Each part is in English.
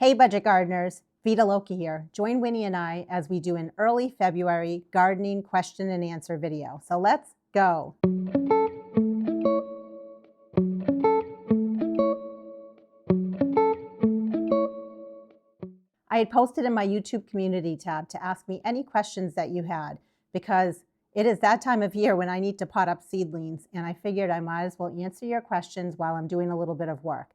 Hey budget gardeners, Vita Loki here. Join Winnie and I as we do an early February gardening question and answer video. So let's go. I had posted in my YouTube community tab to ask me any questions that you had because it is that time of year when I need to pot up seedlings, and I figured I might as well answer your questions while I'm doing a little bit of work.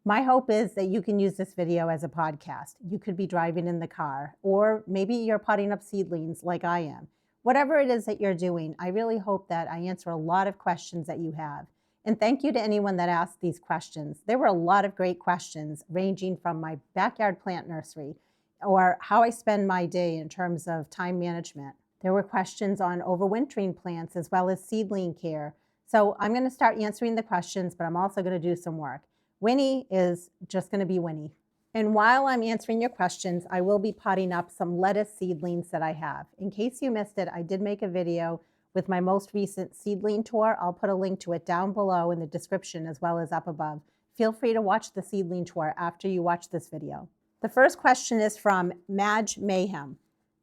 My hope is that you can use this video as a podcast. You could be driving in the car, or maybe you're potting up seedlings like I am. Whatever it is that you're doing, I really hope that I answer a lot of questions that you have. And thank you to anyone that asked these questions. There were a lot of great questions ranging from my backyard plant nursery or how I spend my day in terms of time management. There were questions on overwintering plants as well as seedling care. So I'm going to start answering the questions, but I'm also going to do some work. Winnie is just going to be Winnie. And while I'm answering your questions, I will be potting up some lettuce seedlings that I have. In case you missed it, I did make a video with my most recent seedling tour. I'll put a link to it down below in the description as well as up above. Feel free to watch the seedling tour after you watch this video. The first question is from Madge Mayhem.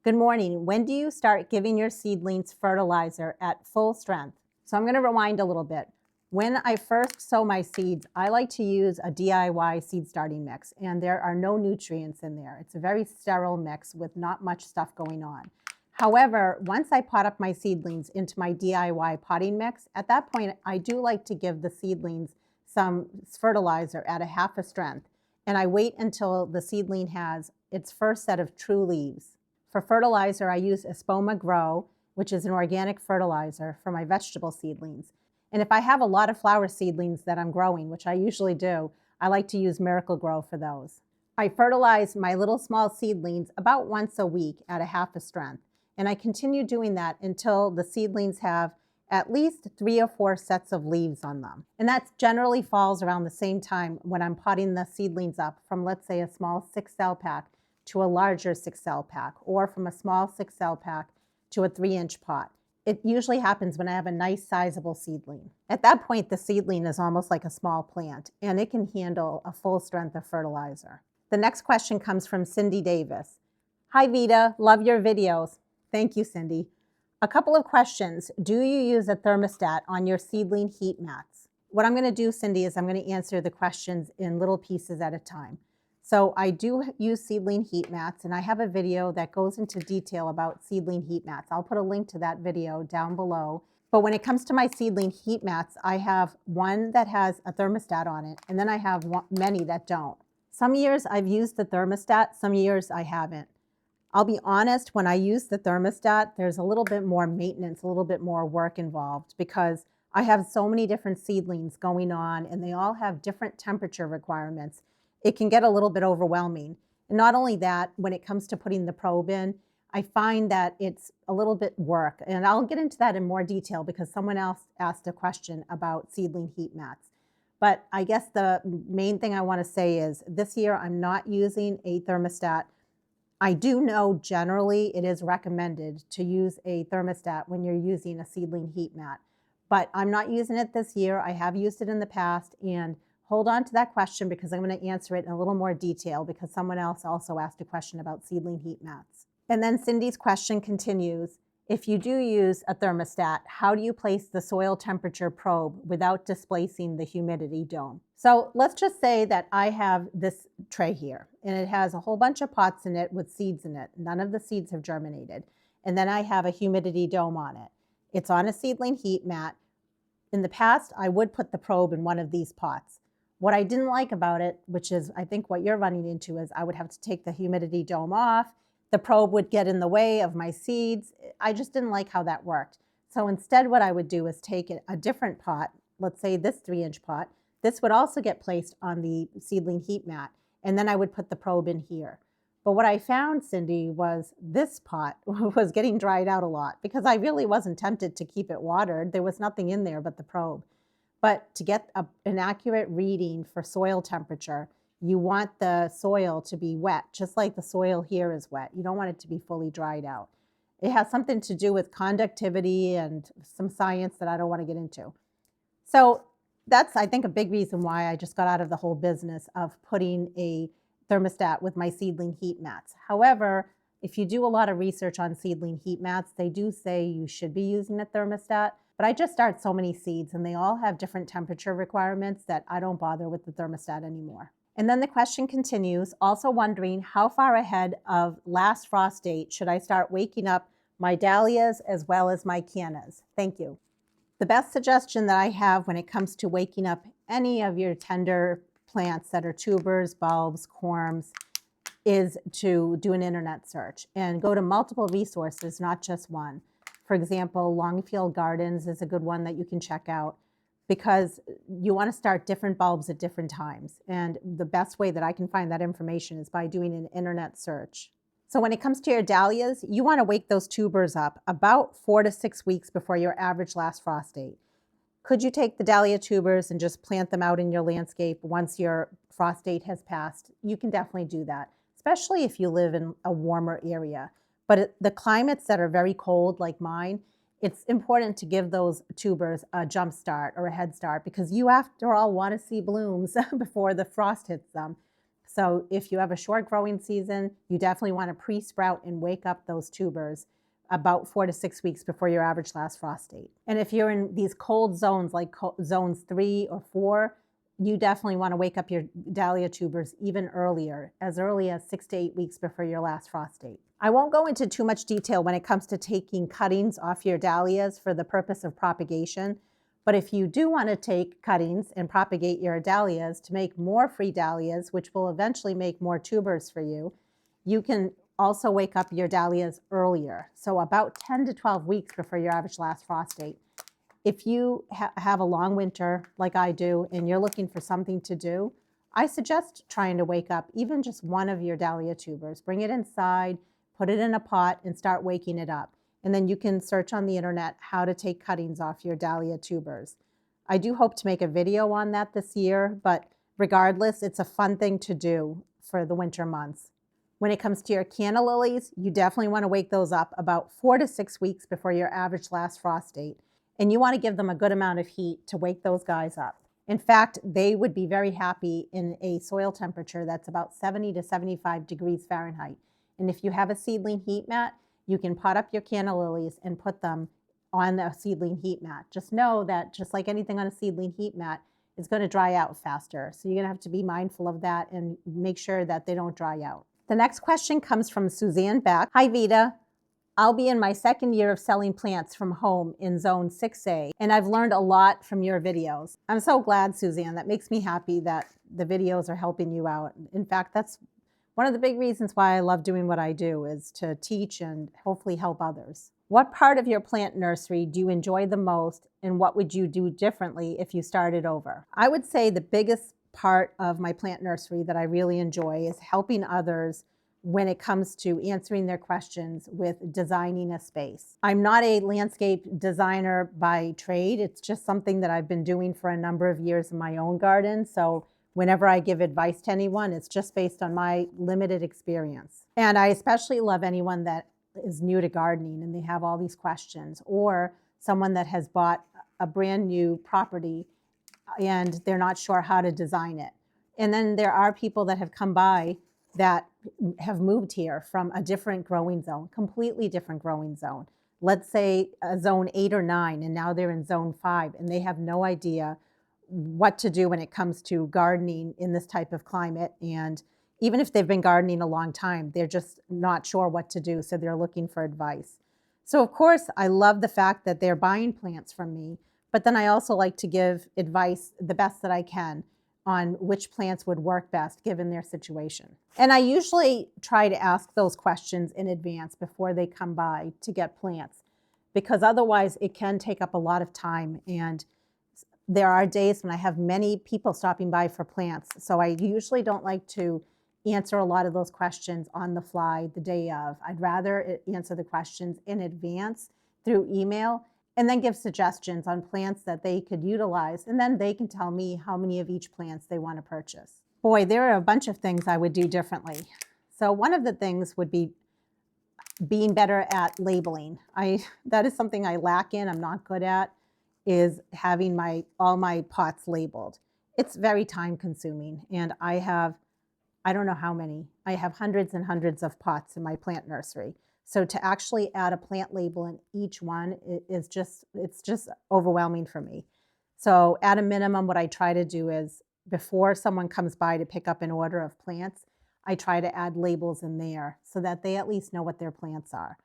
Good morning. When do you start giving your seedlings fertilizer at full strength? So I'm going to rewind a little bit. When I first sow my seeds, I like to use a DIY seed starting mix, and there are no nutrients in there. It's a very sterile mix with not much stuff going on. However, once I pot up my seedlings into my DIY potting mix, at that point, I do like to give the seedlings some fertilizer at a half a strength, and I wait until the seedling has its first set of true leaves. For fertilizer, I use Espoma Grow, which is an organic fertilizer for my vegetable seedlings. And if I have a lot of flower seedlings that I'm growing, which I usually do, I like to use Miracle Grow for those. I fertilize my little small seedlings about once a week at a half a strength. And I continue doing that until the seedlings have at least 3 or 4 sets of leaves on them. And that generally falls around the same time when I'm potting the seedlings up from, let's say, a small 6-cell pack to a larger 6-cell pack, or from a small 6-cell pack to a 3-inch pot. It usually happens when I have a nice sizable seedling. At that point, the seedling is almost like a small plant, and it can handle a full strength of fertilizer. The next question comes from Cindy Davis. Hi Vita, love your videos. Thank you, Cindy. A couple of questions. Do you use a thermostat on your seedling heat mats? What I'm going to do, Cindy, is I'm going to answer the questions in little pieces at a time. So I do use seedling heat mats, and I have a video that goes into detail about seedling heat mats. I'll put a link to that video down below. But when it comes to my seedling heat mats, I have one that has a thermostat on it, and then I have many that don't. Some years I've used the thermostat, some years I haven't. I'll be honest, when I use the thermostat, there's a little bit more maintenance, a little bit more work involved because I have so many different seedlings going on, and they all have different temperature requirements. It can get a little bit overwhelming. And not only that, when it comes to putting the probe in, I find that it's a little bit work. And I'll get into that in more detail because someone else asked a question about seedling heat mats. But I guess the main thing I want to say is this year I'm not using a thermostat. I do know generally it is recommended to use a thermostat when you're using a seedling heat mat. But I'm not using it this year. I have used it in the past, and hold on to that question because I'm going to answer it in a little more detail because someone else also asked a question about seedling heat mats. And then Cindy's question continues, if you do use a thermostat, how do you place the soil temperature probe without displacing the humidity dome? So let's just say that I have this tray here, and it has a whole bunch of pots in it with seeds in it. None of the seeds have germinated. And then I have a humidity dome on it. It's on a seedling heat mat. In the past, I would put the probe in one of these pots. What I didn't like about it, which is I think what you're running into, is I would have to take the humidity dome off. The probe would get in the way of my seeds. I just didn't like how that worked. So instead what I would do is take a different pot, let's say this 3-inch pot. This would also get placed on the seedling heat mat, and then I would put the probe in here. But what I found, Cindy, was this pot was getting dried out a lot because I really wasn't tempted to keep it watered. There was nothing in there but the probe. But to get an accurate reading for soil temperature, you want the soil to be wet, just like the soil here is wet. You don't want it to be fully dried out. It has something to do with conductivity and some science that I don't want to get into. So that's, I think, a big reason why I just got out of the whole business of putting a thermostat with my seedling heat mats. However, if you do a lot of research on seedling heat mats, they do say you should be using a thermostat, but I just start so many seeds and they all have different temperature requirements that I don't bother with the thermostat anymore. And then the question continues, also wondering how far ahead of last frost date should I start waking up my dahlias as well as my cannas? Thank you. The best suggestion that I have when it comes to waking up any of your tender plants that are tubers, bulbs, corms, is to do an internet search and go to multiple resources, not just one. For example, Longfield Gardens is a good one that you can check out because you want to start different bulbs at different times. And the best way that I can find that information is by doing an internet search. So when it comes to your dahlias, you want to wake those tubers up about 4 to 6 weeks before your average last frost date. Could you take the dahlia tubers and just plant them out in your landscape once your frost date has passed? You can definitely do that, especially if you live in a warmer area. But the climates that are very cold like mine, it's important to give those tubers a jump start or a head start because you, after all, want to see blooms before the frost hits them. So if you have a short growing season, you definitely want to pre-sprout and wake up those tubers about 4 to 6 weeks before your average last frost date. And if you're in these cold zones like zones 3 or 4, you definitely want to wake up your dahlia tubers even earlier, as early as 6 to 8 weeks before your last frost date. I won't go into too much detail when it comes to taking cuttings off your dahlias for the purpose of propagation, but if you do want to take cuttings and propagate your dahlias to make more free dahlias, which will eventually make more tubers for you, you can also wake up your dahlias earlier. So about 10 to 12 weeks before your average last frost date. If you have a long winter like I do and you're looking for something to do, I suggest trying to wake up even just one of your dahlia tubers. Bring it inside, put it in a pot and start waking it up. And then you can search on the internet how to take cuttings off your dahlia tubers. I do hope to make a video on that this year, but regardless, it's a fun thing to do for the winter months. When it comes to your canna lilies, you definitely want to wake those up about 4 to 6 weeks before your average last frost date. And you want to give them a good amount of heat to wake those guys up. In fact, they would be very happy in a soil temperature that's about 70 to 75 degrees Fahrenheit. And if you have a seedling heat mat, you can pot up your canna lilies and put them on the seedling heat mat. Just know that just like anything on a seedling heat mat, it's going to dry out faster. So you're going to have to be mindful of that and make sure that they don't dry out. The next question comes from Suzanne Beck. Hi, Vita. I'll be in my second year of selling plants from home in zone 6A, and I've learned a lot from your videos. I'm so glad, Suzanne. That makes me happy that the videos are helping you out. In fact, that's one of the big reasons why I love doing what I do, is to teach and hopefully help others. What part of your plant nursery do you enjoy the most, and what would you do differently if you started over? I would say the biggest part of my plant nursery that I really enjoy is helping others when it comes to answering their questions with designing a space. I'm not a landscape designer by trade. It's just something that I've been doing for a number of years in my own garden. So whenever I give advice to anyone, it's just based on my limited experience. And I especially love anyone that is new to gardening and they have all these questions, or someone that has bought a brand new property and they're not sure how to design it. And then there are people that have come by that have moved here from a different growing zone, completely different growing zone. Let's say a zone 8 or 9, and now they're in zone 5, and they have no idea what to do when it comes to gardening in this type of climate. And even if they've been gardening a long time, they're just not sure what to do, so they're looking for advice. So of course, I love the fact that they're buying plants from me, but then I also like to give advice the best that I can on which plants would work best given their situation. And I usually try to ask those questions in advance before they come by to get plants, because otherwise it can take up a lot of time. And there are days when I have many people stopping by for plants. So I usually don't like to answer a lot of those questions on the fly the day of. I'd rather answer the questions in advance through email and then give suggestions on plants that they could utilize, and then they can tell me how many of each plants they want to purchase. Boy, there are a bunch of things I would do differently. So one of the things would be being better at labeling. That is something I lack in, I'm not good at, is having all my pots labeled. It's very time consuming, and I have I don't know how many. I have hundreds and hundreds of pots in my plant nursery. So to actually add a plant label in each one is just, it's just overwhelming for me. So at a minimum, what I try to do is before someone comes by to pick up an order of plants, I try to add labels in there so that they at least know what their plants are.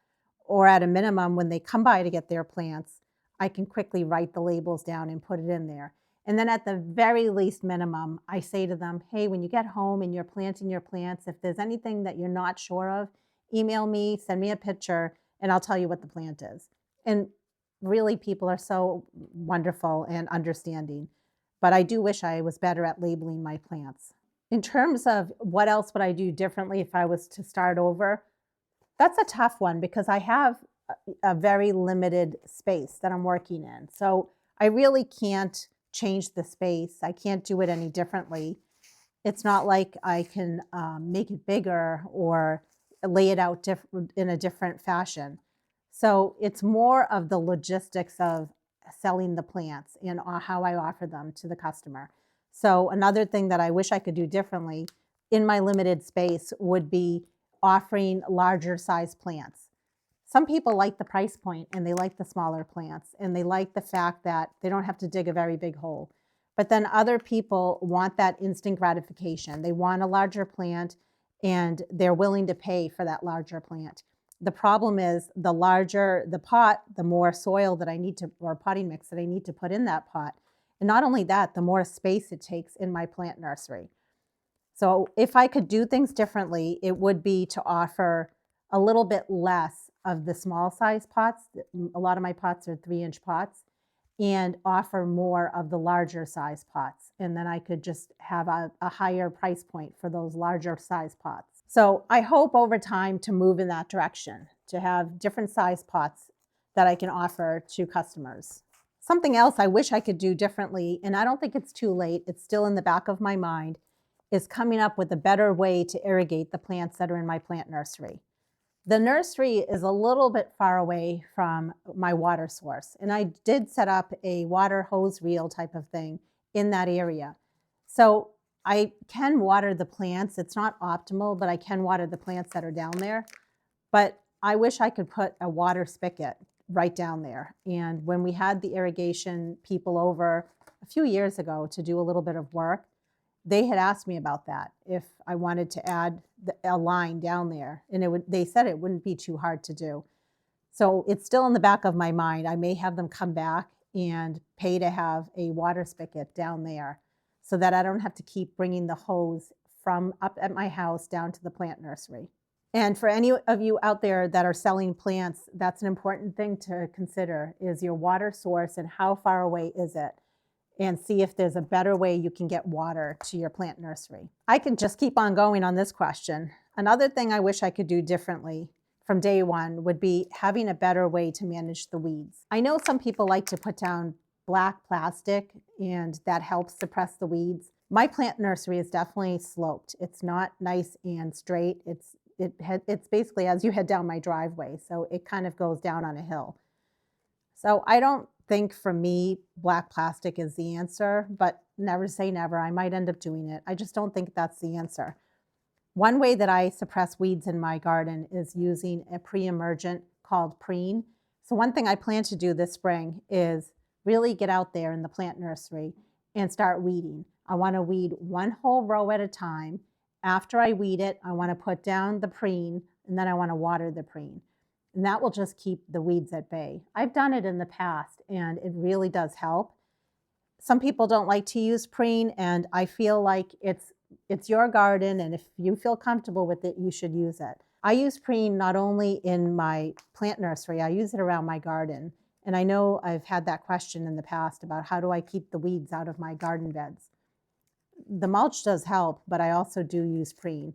Or at a minimum, when they come by to get their plants, I can quickly write the labels down and put it in there. And then at the very least minimum, I say to them, hey, when you get home and you're planting your plants, if there's anything that you're not sure of, email me, send me a picture, and I'll tell you what the plant is. And really, people are so wonderful and understanding. But I do wish I was better at labeling my plants. In terms of what else would I do differently if I was to start over, that's a tough one because I have a very limited space that I'm working in. So I really can't change the space. I can't do it any differently. It's not like I can make it bigger or lay it out in a different fashion. So it's more of the logistics of selling the plants and how I offer them to the customer. So another thing that I wish I could do differently in my limited space would be offering larger size plants. Some people like the price point and they like the smaller plants and they like the fact that they don't have to dig a very big hole. But then other people want that instant gratification. They want a larger plant and they're willing to pay for that larger plant. The problem is the larger the pot, the more soil that I need to, or potting mix that I need to put in that pot. And not only that, the more space it takes in my plant nursery. So if I could do things differently, it would be to offer a little bit less of the small size pots. A lot of my pots are 3-inch pots, and offer more of the larger size pots. And then I could just have a higher price point for those larger size pots. So I hope over time to move in that direction, to have different size pots that I can offer to customers. Something else I wish I could do differently, and I don't think it's too late, it's still in the back of my mind, is coming up with a better way to irrigate the plants that are in my plant nursery. The nursery is a little bit far away from my water source, and I did set up a water hose reel type of thing in that area. So I can water the plants. It's not optimal, but I can water the plants that are down there. But I wish I could put a water spigot right down there. And when we had the irrigation people over a few years ago to do a little bit of work, they had asked me about that, if I wanted to add a line down there. And they said it wouldn't be too hard to do. So it's still in the back of my mind. I may have them come back and pay to have a water spigot down there so that I don't have to keep bringing the hose from up at my house down to the plant nursery. And for any of you out there that are selling plants, that's an important thing to consider, is your water source and how far away is it? And see if there's a better way you can get water to your plant nursery. I could just keep on going on this question. Another thing I wish I could do differently from day one would be having a better way to manage the weeds. I know some people like to put down black plastic and that helps suppress the weeds. My plant nursery is definitely sloped. It's not nice and straight. It's basically as you head down my driveway, so it kind of goes down on a hill. So I don't think for me black plastic is the answer, but never say never. I might end up doing it. I just don't think that's the answer. One way that I suppress weeds in my garden is using a pre-emergent called preen. So one thing I plan to do this spring is really get out there in the plant nursery and start weeding. I want to weed one whole row at a time. After I weed it, I want to put down the preen, and then I want to water the preen. And that will just keep the weeds at bay. I've done it in the past, and it really does help. Some people don't like to use preen, and I feel like it's your garden, and if you feel comfortable with it, you should use it. I use preen not only in my plant nursery, I use it around my garden. And I know I've had that question in the past about how do I keep the weeds out of my garden beds. The mulch does help, but I also do use preen.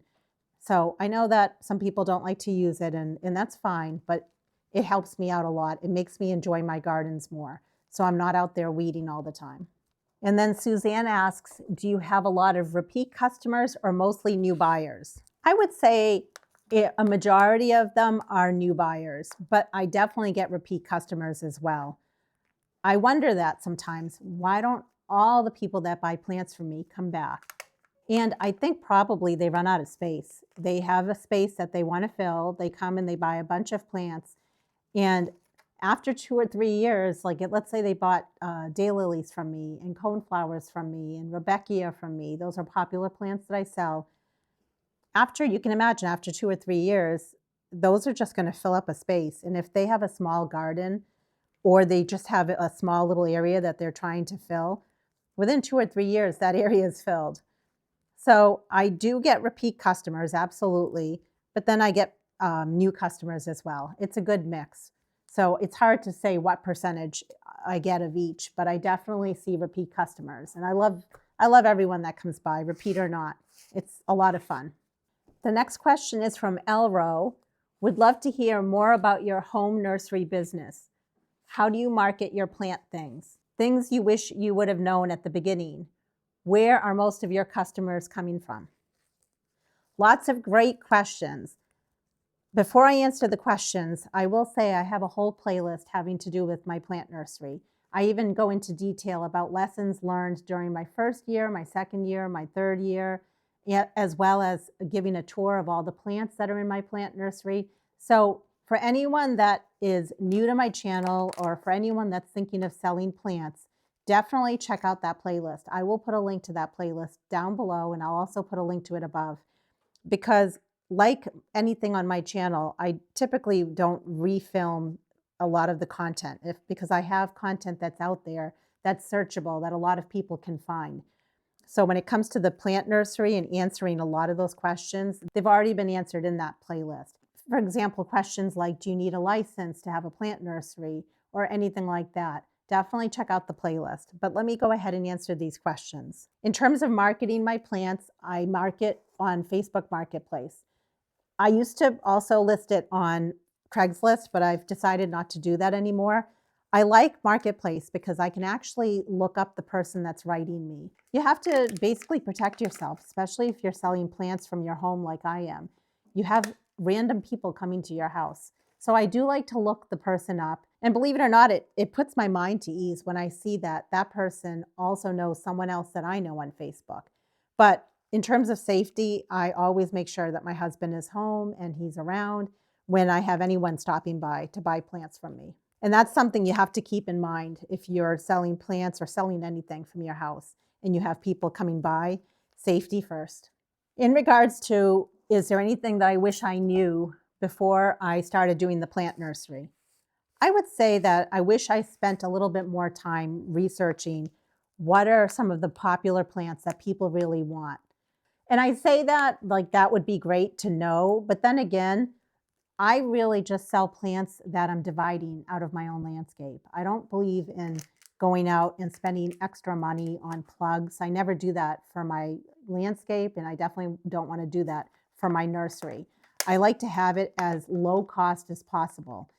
So I know that some people don't like to use it, and that's fine, but it helps me out a lot. It makes me enjoy my gardens more, so I'm not out there weeding all the time. And then Suzanne asks, do you have a lot of repeat customers or mostly new buyers? I would say a majority of them are new buyers, but I definitely get repeat customers as well. I wonder that sometimes. Why don't all the people that buy plants from me come back? And I think probably they run out of space. They have a space that they want to fill. They come and they buy a bunch of plants. And after 2 or 3 years, let's say they bought daylilies from me and coneflowers from me and Rebecca from me. Those are popular plants that I sell. You can imagine after 2 or 3 years, those are just going to fill up a space. And if they have a small garden or they just have a small little area that they're trying to fill, within 2 or 3 years, that area is filled. So I do get repeat customers, absolutely, but then I get new customers as well. It's a good mix. So it's hard to say what percentage I get of each, but I definitely see repeat customers. And I love everyone that comes by, repeat or not. It's a lot of fun. The next question is from Elro. Would love to hear more about your home nursery business. How do you market your plant things? Things you wish you would have known at the beginning. Where are most of your customers coming from? Lots of great questions. Before I answer the questions, I will say I have a whole playlist having to do with my plant nursery. I even go into detail about lessons learned during my first year, my second year, my third year, as well as giving a tour of all the plants that are in my plant nursery. So for anyone that is new to my channel or for anyone that's thinking of selling plants, definitely check out that playlist. I will put a link to that playlist down below, and I'll also put a link to it above, because like anything on my channel, I typically don't refilm a lot of the content because I have content that's out there that's searchable that a lot of people can find. So when it comes to the plant nursery and answering a lot of those questions, they've already been answered in that playlist. For example, questions like, do you need a license to have a plant nursery or anything like that? Definitely check out the playlist. But let me go ahead and answer these questions. In terms of marketing my plants, I market on Facebook Marketplace. I used to also list it on Craigslist, but I've decided not to do that anymore. I like Marketplace because I can actually look up the person that's writing me. You have to basically protect yourself, especially if you're selling plants from your home like I am. You have random people coming to your house. So I do like to look the person up. And believe it or not, it puts my mind to ease when I see that that person also knows someone else that I know on Facebook. But in terms of safety, I always make sure that my husband is home and he's around when I have anyone stopping by to buy plants from me. And that's something you have to keep in mind if you're selling plants or selling anything from your house and you have people coming by. Safety first. In regards to, is there anything that I wish I knew before I started doing the plant nursery? I would say that I wish I spent a little bit more time researching what are some of the popular plants that people really want. And I say that like that would be great to know, but then again, I really just sell plants that I'm dividing out of my own landscape. I don't believe in going out and spending extra money on plugs. I never do that for my landscape, and I definitely don't want to do that for my nursery. I like to have it as low cost as possible.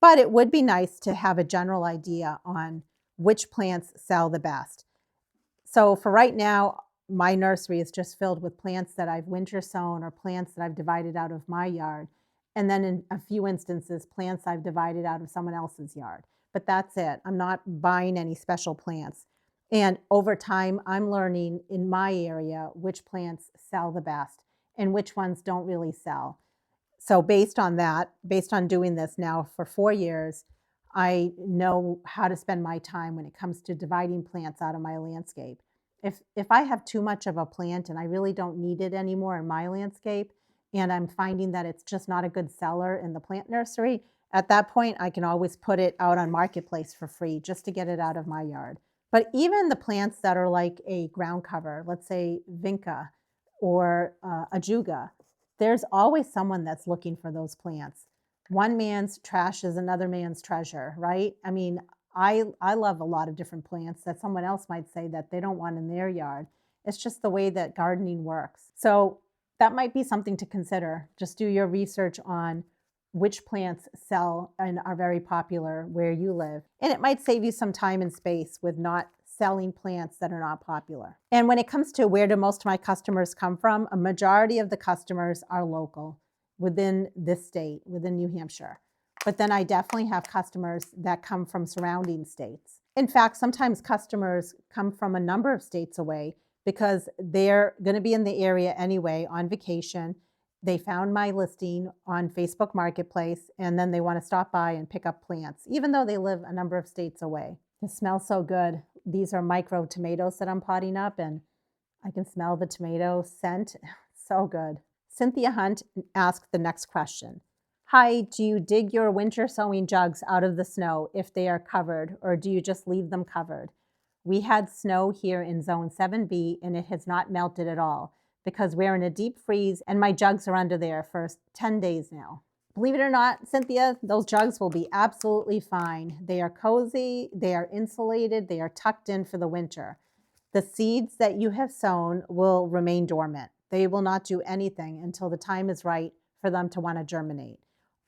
But it would be nice to have a general idea on which plants sell the best. So for right now, my nursery is just filled with plants that I've winter sown or plants that I've divided out of my yard. And then in a few instances, plants I've divided out of someone else's yard. But that's it. I'm not buying any special plants. And over time, I'm learning in my area which plants sell the best and which ones don't really sell. So based on that, based on doing this now for 4 years, I know how to spend my time when it comes to dividing plants out of my landscape. If I have too much of a plant and I really don't need it anymore in my landscape, and I'm finding that it's just not a good seller in the plant nursery, at that point, I can always put it out on Marketplace for free just to get it out of my yard. But even the plants that are like a ground cover, let's say Vinca or Ajuga, there's always someone that's looking for those plants. One man's trash is another man's treasure, right? I mean, I love a lot of different plants that someone else might say that they don't want in their yard. It's just the way that gardening works. So that might be something to consider. Just do your research on which plants sell and are very popular where you live. And it might save you some time and space with not selling plants that are not popular. And when it comes to where do most of my customers come from, a majority of the customers are local within this state, within New Hampshire. But then I definitely have customers that come from surrounding states. In fact, sometimes customers come from a number of states away because they're going to be in the area anyway on vacation. They found my listing on Facebook Marketplace, and then they want to stop by and pick up plants, even though they live a number of states away. It smells so good. These are micro tomatoes that I'm potting up, and I can smell the tomato scent. So good. Cynthia Hunt asked the next question. Hi, do you dig your winter sowing jugs out of the snow if they are covered, or do you just leave them covered? We had snow here in zone 7B and it has not melted at all because we're in a deep freeze and my jugs are under there for 10 days now. Believe it or not, Cynthia, those jugs will be absolutely fine. They are cozy, they are insulated, they are tucked in for the winter. The seeds that you have sown will remain dormant. They will not do anything until the time is right for them to want to germinate.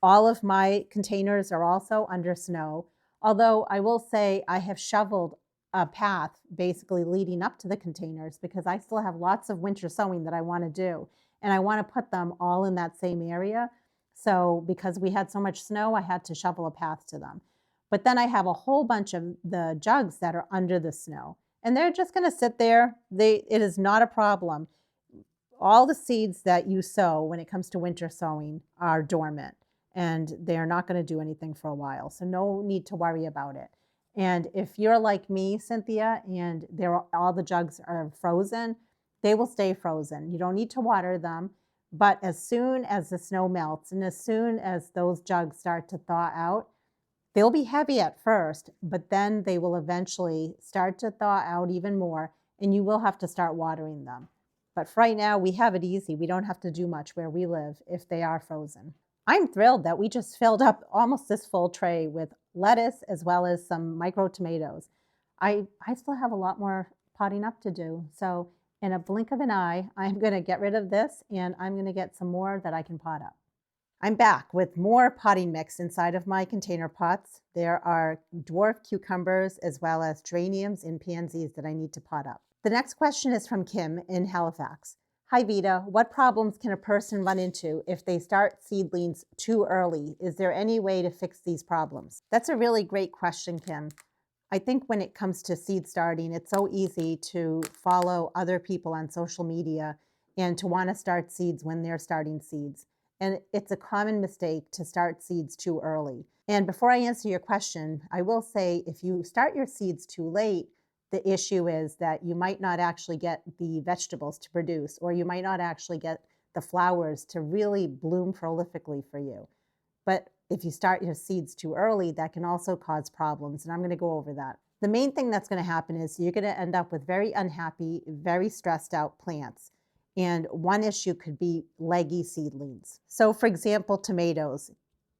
All of my containers are also under snow, although I will say I have shoveled a path basically leading up to the containers because I still have lots of winter sowing that I want to do. And I want to put them all in that same area. So because we had so much snow, I had to shovel a path to them. But then I have a whole bunch of the jugs that are under the snow. And they're just going to sit there. It is not a problem. All the seeds that you sow when it comes to winter sowing are dormant and they're not going to do anything for a while. So no need to worry about it. And if you're like me, Cynthia, and all the jugs are frozen, they will stay frozen. You don't need to water them. But as soon as the snow melts and as soon as those jugs start to thaw out, they'll be heavy at first, but then they will eventually start to thaw out even more, and you will have to start watering them. But for right now, we have it easy. We don't have to do much where we live if they are frozen. I'm thrilled that we just filled up almost this full tray with lettuce as well as some micro tomatoes. I still have a lot more potting up to do. So in a blink of an eye, I'm going to get rid of this and I'm going to get some more that I can pot up. I'm back with more potting mix inside of my container pots. There are dwarf cucumbers as well as geraniums and pansies that I need to pot up. The next question is from Kim in Halifax. Hi Vita, what problems can a person run into if they start seedlings too early? Is there any way to fix these problems? That's a really great question, Kim. I think when it comes to seed starting, it's so easy to follow other people on social media and to want to start seeds when they're starting seeds. And it's a common mistake to start seeds too early. And before I answer your question, I will say if you start your seeds too late, the issue is that you might not actually get the vegetables to produce, or you might not actually get the flowers to really bloom prolifically for you. But if you start your seeds too early, that can also cause problems, and I'm going to go over that. The main thing that's going to happen is you're going to end up with very unhappy, very stressed out plants. And one issue could be leggy seedlings. So for example, tomatoes.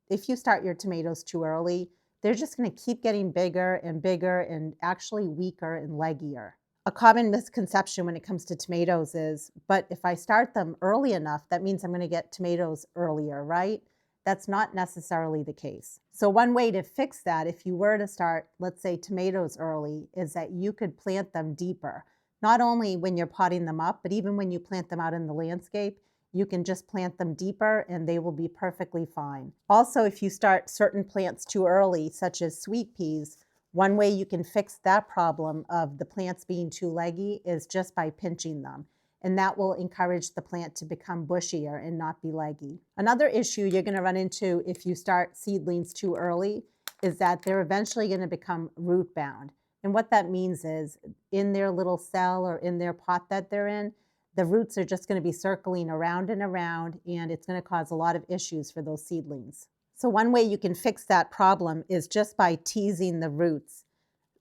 If you start your tomatoes too early, they're just going to keep getting bigger and actually weaker and leggier. A common misconception when it comes to tomatoes is, but if I start them early enough, that means I'm going to get tomatoes earlier, right? That's not necessarily the case. So one way to fix that, if you were to start, let's say, tomatoes early, is that you could plant them deeper. Not only when you're potting them up, but even when you plant them out in the landscape, you can just plant them deeper and they will be perfectly fine. Also, if you start certain plants too early, such as sweet peas, one way you can fix that problem of the plants being too leggy is just by pinching them. And that will encourage the plant to become bushier and not be leggy. Another issue you're going to run into if you start seedlings too early is that they're eventually going to become root bound. And what that means is in their little cell or in their pot that they're in, the roots are just going to be circling around and around, and it's going to cause a lot of issues for those seedlings. So one way you can fix that problem is just by teasing the roots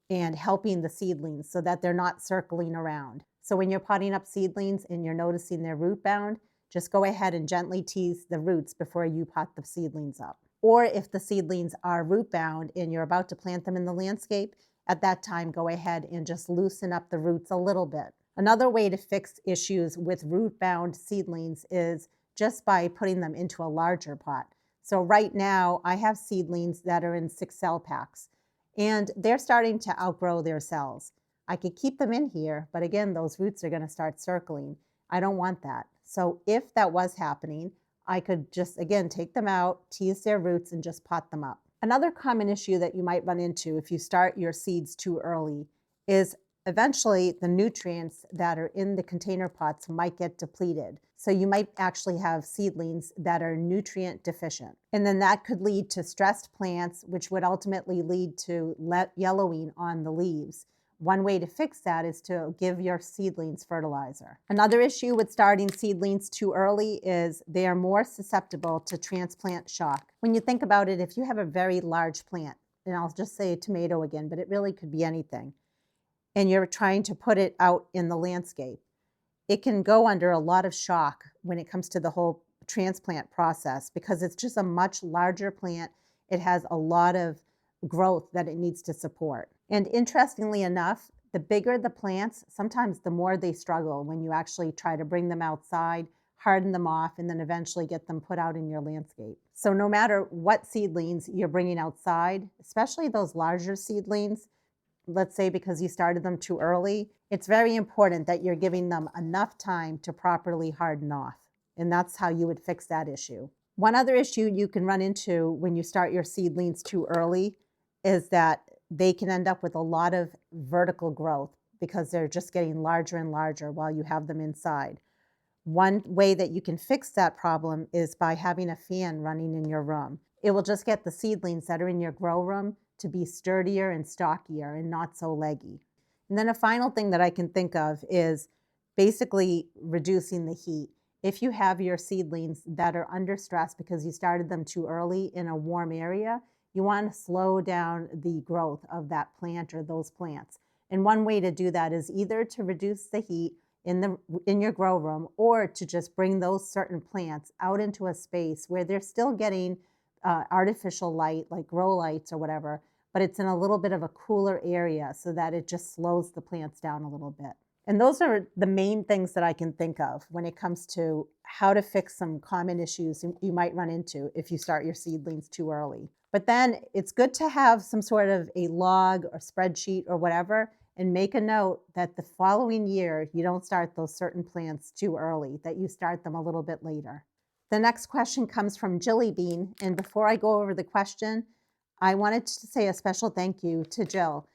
and helping the seedlings so that they're not circling around. So when you're potting up seedlings and you're noticing they're root bound, just go ahead and gently tease the roots before you pot the seedlings up. Or if the seedlings are root bound and you're about to plant them in the landscape, at that time go ahead and just loosen up the roots a little bit. Another way to fix issues with root bound seedlings is just by putting them into a larger pot. So right now I have seedlings that are in 6 cell packs and they're starting to outgrow their cells. I could keep them in here, but again, those roots are going to start circling. I don't want that. So if that was happening, I could just, again, take them out, tease their roots, and just pot them up. Another common issue that you might run into if you start your seeds too early is eventually the nutrients that are in the container pots might get depleted. So you might actually have seedlings that are nutrient deficient. And then that could lead to stressed plants, which would ultimately lead to yellowing on the leaves. One way to fix that is to give your seedlings fertilizer. Another issue with starting seedlings too early is they are more susceptible to transplant shock. When you think about it, if you have a very large plant, and I'll just say a tomato again, but it really could be anything, and you're trying to put it out in the landscape, it can go under a lot of shock when it comes to the whole transplant process because it's just a much larger plant. It has a lot of growth that it needs to support. And interestingly enough, the bigger the plants, sometimes the more they struggle when you actually try to bring them outside, harden them off, and then eventually get them put out in your landscape. So no matter what seedlings you're bringing outside, especially those larger seedlings, let's say because you started them too early, it's very important that you're giving them enough time to properly harden off. And that's how you would fix that issue. One other issue you can run into when you start your seedlings too early is that they can end up with a lot of vertical growth because they're just getting larger and larger while you have them inside. One way that you can fix that problem is by having a fan running in your room. It will just get the seedlings that are in your grow room to be sturdier and stockier and not so leggy. And then a final thing that I can think of is basically reducing the heat. If you have your seedlings that are under stress because you started them too early in a warm area, you want to slow down the growth of that plant or those plants. And one way to do that is either to reduce the heat in your grow room or to just bring those certain plants out into a space where they're still getting artificial light, like grow lights or whatever, but it's in a little bit of a cooler area so that it just slows the plants down a little bit. And those are the main things that I can think of when it comes to how to fix some common issues you might run into if you start your seedlings too early. But then it's good to have some sort of a log or spreadsheet or whatever and make a note that the following year you don't start those certain plants too early, that you start them a little bit later. The next question comes from Jilly Bean, and before I go over the question, I wanted to say a special thank you to Jill.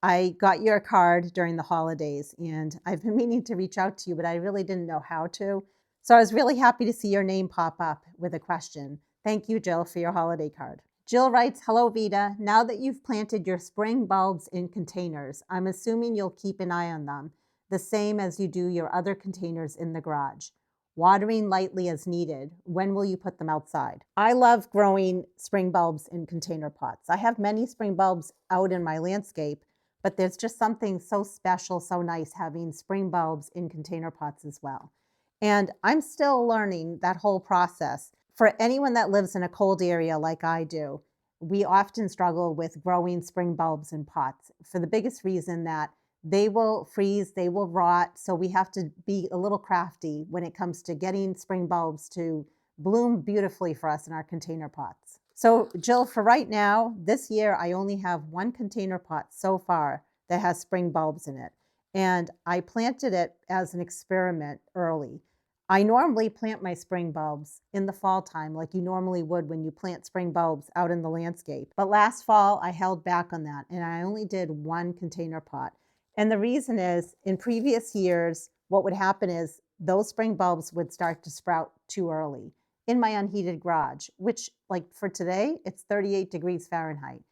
I got your card during the holidays, and I've been meaning to reach out to you, but I really didn't know how to. So I was really happy to see your name pop up with a question. Thank you, Jill, for your holiday card. Jill writes, "Hello, Vita. Now that you've planted your spring bulbs in containers, I'm assuming you'll keep an eye on them, the same as you do your other containers in the garage. Watering lightly as needed. When will you put them outside?" I love growing spring bulbs in container pots. I have many spring bulbs out in my landscape, but there's just something so special, so nice having spring bulbs in container pots as well. And I'm still learning that whole process. For anyone that lives in a cold area like I do, we often struggle with growing spring bulbs in pots for the biggest reason that they will freeze, they will rot. So we have to be a little crafty when it comes to getting spring bulbs to bloom beautifully for us in our container pots. So Jill, for right now, this year, I only have one container pot so far that has spring bulbs in it. And I planted it as an experiment early. I normally plant my spring bulbs in the fall time like you normally would when you plant spring bulbs out in the landscape. But last fall, I held back on that and I only did one container pot. And the reason is in previous years, what would happen is those spring bulbs would start to sprout too early in my unheated garage, which like for today, it's 38 degrees Fahrenheit.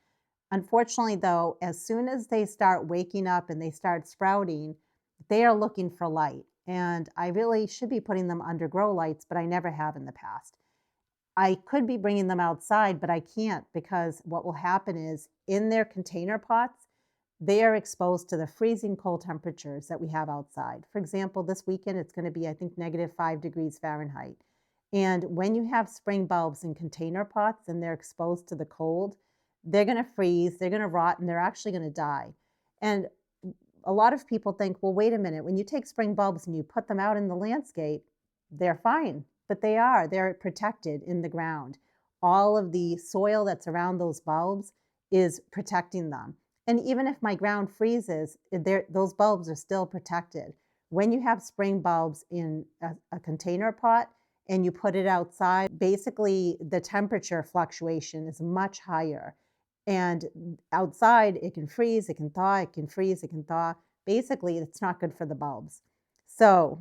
Unfortunately though, as soon as they start waking up and they start sprouting, they are looking for light. And I really should be putting them under grow lights, but I never have in the past. I could be bringing them outside, but I can't because what will happen is in their container pots, they are exposed to the freezing cold temperatures that we have outside. For example, this weekend, it's going to be, I think, -5 degrees Fahrenheit. And when you have spring bulbs in container pots and they're exposed to the cold, they're going to freeze, they're going to rot, and they're actually going to die. And a lot of people think, well, wait a minute, when you take spring bulbs and you put them out in the landscape, they're fine, but they're protected in the ground. All of the soil that's around those bulbs is protecting them. And even if my ground freezes, those bulbs are still protected. When you have spring bulbs in a container pot and you put it outside, basically the temperature fluctuation is much higher. And outside, it can freeze, it can thaw, it can freeze, it can thaw. basically it's not good for the bulbs. So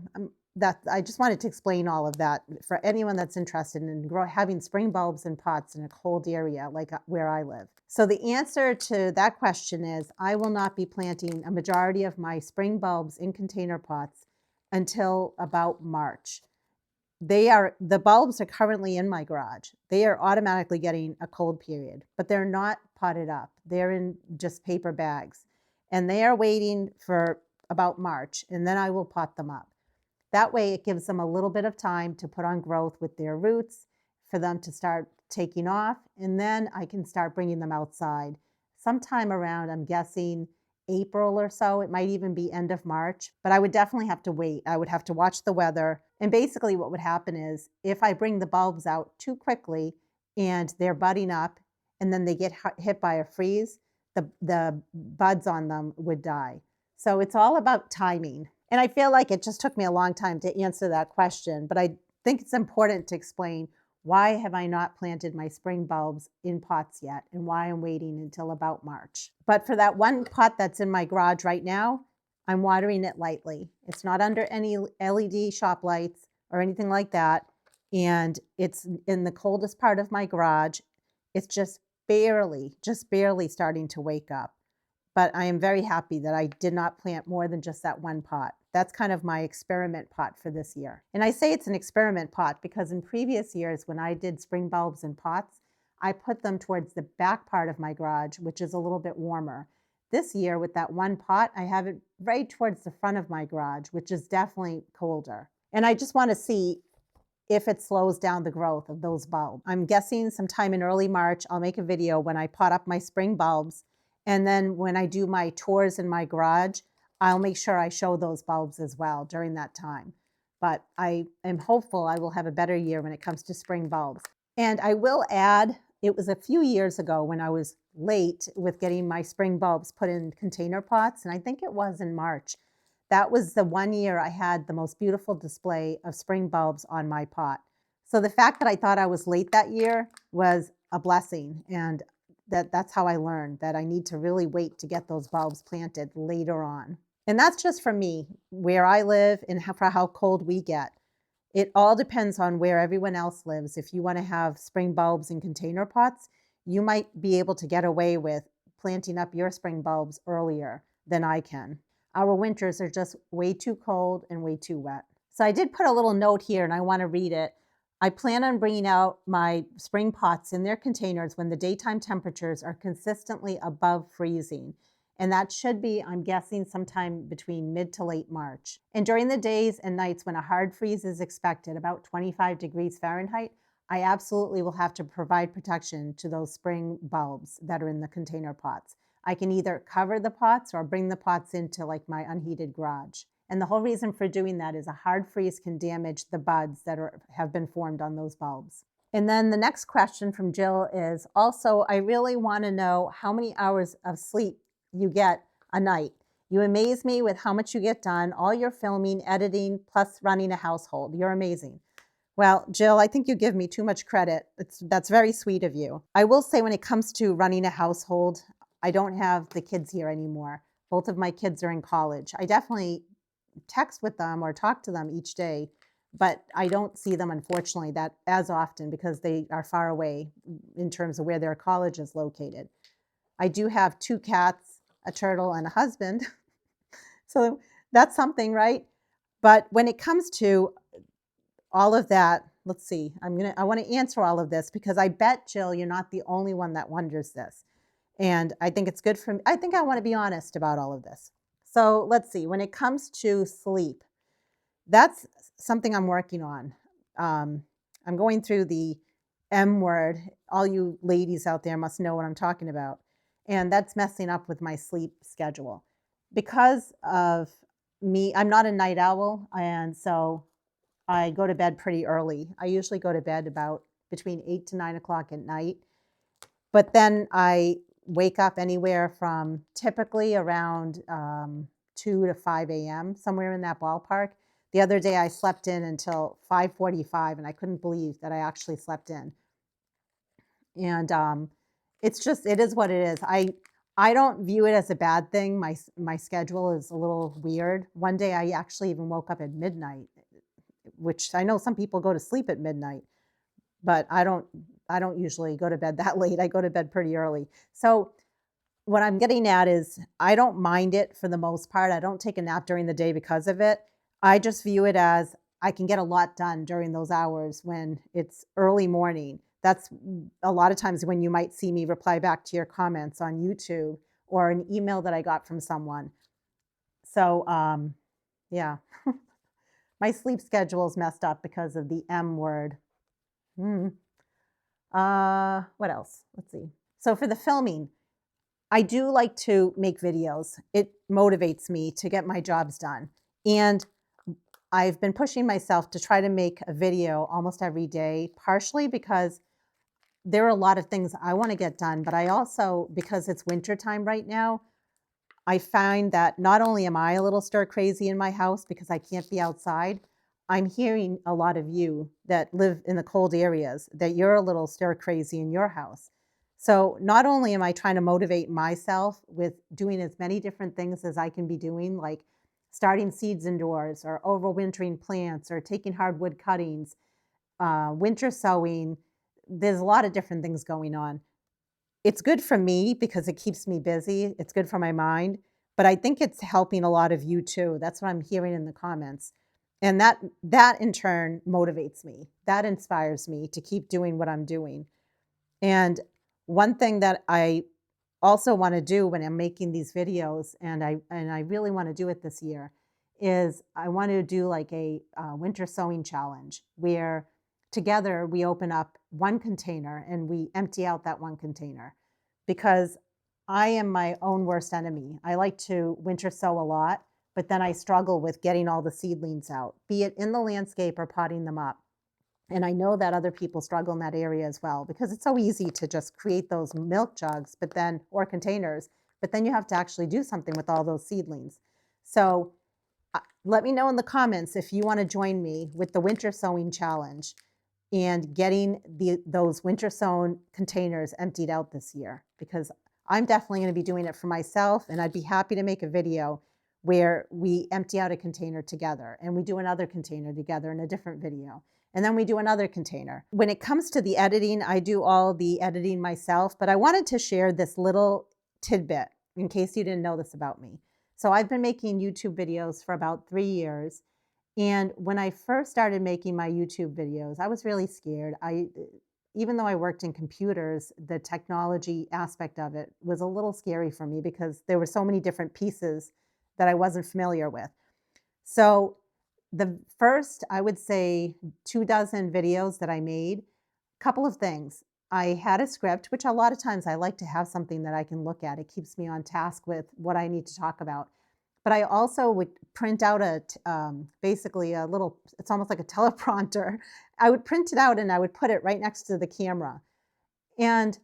that I just wanted to explain all of that for anyone that's interested in having spring bulbs in pots in a cold area like where I live. So the answer to that question is I will not be planting a majority of my spring bulbs in container pots until about March. The bulbs are currently in my garage. They are automatically getting a cold period, but they're not potted up. They're in just paper bags, and they are waiting for about March, and then I will pot them up. That way it gives them a little bit of time to put on growth with their roots, for them to start taking off, and then I can start bringing them outside sometime around, I'm guessing, April or so. It might even be end of March, but I would definitely have to wait. I would have to watch the weather. And basically what would happen is if I bring the bulbs out too quickly and they're budding up and then they get hit by a freeze, the buds on them would die. So it's all about timing. And I feel like it just took me a long time to answer that question, but I think it's important to explain why have I not planted my spring bulbs in pots yet and why I'm waiting until about March. But for that one pot that's in my garage right now, I'm watering it lightly. It's not under any LED shop lights or anything like that. And it's in the coldest part of my garage. It's just barely starting to wake up. But I am very happy that I did not plant more than just that one pot. That's kind of my experiment pot for this year. And I say it's an experiment pot because in previous years when I did spring bulbs in pots, I put them towards the back part of my garage, which is a little bit warmer. This year with that one pot, I have it right towards the front of my garage, which is definitely colder. And I just want to see if it slows down the growth of those bulbs. I'm guessing sometime in early March, I'll make a video when I pot up my spring bulbs. And then when I do my tours in my garage, I'll make sure I show those bulbs as well during that time. But I am hopeful I will have a better year when it comes to spring bulbs. And I will add, it was a few years ago when I was late with getting my spring bulbs put in container pots, and I think it was in March. That was the one year I had the most beautiful display of spring bulbs on my pot. So the fact that I thought I was late that year was a blessing, and that's how I learned that I need to really wait to get those bulbs planted later on. And that's just for me, where I live and for how cold we get. It all depends on where everyone else lives. If you want to have spring bulbs in container pots, you might be able to get away with planting up your spring bulbs earlier than I can. Our winters are just way too cold and way too wet. So I did put a little note here and I want to read it. I plan on bringing out my spring pots in their containers when the daytime temperatures are consistently above freezing. And that should be, I'm guessing, sometime between mid to late March. And during the days and nights when a hard freeze is expected, about 25 degrees Fahrenheit, I absolutely will have to provide protection to those spring bulbs that are in the container pots. I can either cover the pots or bring the pots into like my unheated garage. And the whole reason for doing that is a hard freeze can damage the buds that have been formed on those bulbs. And then the next question from Jill is also, I really want to know how many hours of sleep you get a night. You amaze me with how much you get done, all your filming, editing, plus running a household. You're amazing. Well, Jill, I think you give me too much credit. That's very sweet of you. I will say when it comes to running a household, I don't have the kids here anymore. Both of my kids are in college. I definitely text with them or talk to them each day, but I don't see them, unfortunately, that as often because they are far away in terms of where their college is located. I do have 2 cats, a turtle, and a husband. So that's something, right? But when it comes to all of that, let's see, I want to answer all of this because I bet, Jill, you're not the only one that wonders this. And I think it's good for me. I think I want to be honest about all of this. So let's see, when it comes to sleep, that's something I'm working on. I'm going through the M word. All you ladies out there must know what I'm talking about. And that's messing up with my sleep schedule. Because of me, I'm not a night owl, and so I go to bed pretty early. I usually go to bed about between 8 to 9 o'clock at night. But then I wake up anywhere from typically around 2 to 5 a.m., somewhere in that ballpark. The other day I slept in until 5:45, and I couldn't believe that I actually slept in. And it is what it is. I don't view it as a bad thing. My schedule is a little weird. One day I actually even woke up at midnight, which I know some people go to sleep at midnight, but I don't usually go to bed that late. I go to bed pretty early. So what I'm getting at is I don't mind it for the most part. I don't take a nap during the day because of it. I just view it as I can get a lot done during those hours when it's early morning. That's a lot of times when you might see me reply back to your comments on YouTube or an email that I got from someone. So, yeah, my sleep schedule is messed up because of the M word. Mm. What else? Let's see. So for the filming, I do like to make videos. It motivates me to get my jobs done. And I've been pushing myself to try to make a video almost every day, partially because there are a lot of things I want to get done, but I also, because it's winter time right now, I find that not only am I a little stir crazy in my house because I can't be outside, I'm hearing a lot of you that live in the cold areas that you're a little stir crazy in your house. So not only am I trying to motivate myself with doing as many different things as I can be doing, like starting seeds indoors or overwintering plants or taking hardwood cuttings, winter sowing, there's a lot of different things going on. It's good for me because it keeps me busy. It's good for my mind, but I think it's helping a lot of you too. That's what I'm hearing in the comments. And that in turn motivates me. That inspires me to keep doing what I'm doing. And one thing that I also want to do when I'm making these videos, and I really want to do it this year, is I want to do like a winter sowing challenge where together we open up one container and we empty out that one container, because I am my own worst enemy. I like to winter sow a lot, but then I struggle with getting all the seedlings out, be it in the landscape or potting them up. And I know that other people struggle in that area as well, because it's so easy to just create those milk jugs, but then, or containers, but then you have to actually do something with all those seedlings. So let me know in the comments if you want to join me with the winter sowing challenge and getting those winter sown containers emptied out this year, because I'm definitely going to be doing it for myself, and I'd be happy to make a video where we empty out a container together and we do another container together in a different video. And then we do another container. When it comes to the editing, I do all the editing myself, but I wanted to share this little tidbit in case you didn't know this about me. So I've been making YouTube videos for about 3 years. And when I first started making my YouTube videos, I was really scared. Even though I worked in computers, the technology aspect of it was a little scary for me because there were so many different pieces that I wasn't familiar with. So the first, I would say, 24 videos that I made, couple of things. I had a script, which a lot of times I like to have something that I can look at. It keeps me on task with what I need to talk about. But I also would print out basically a little, it's almost like a teleprompter. I would print it out and I would put it right next to the camera. And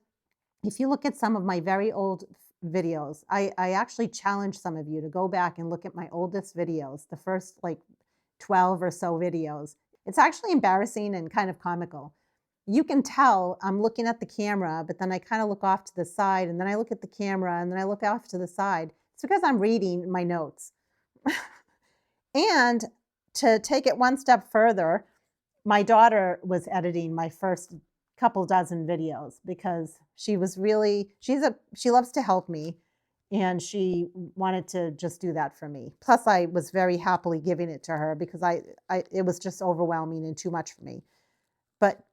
if you look at some of my very old videos, I actually challenge some of you to go back and look at my oldest videos, the first like 12 or so videos. It's actually embarrassing and kind of comical. You can tell I'm looking at the camera, but then I kind of look off to the side, and then I look at the camera, and then I look off to the side. It's because I'm reading my notes. And to take it one step further, my daughter was editing my first couple dozen videos because she loves to help me, and she wanted to just do that for me. Plus I was very happily giving it to her because it was just overwhelming and too much for me. But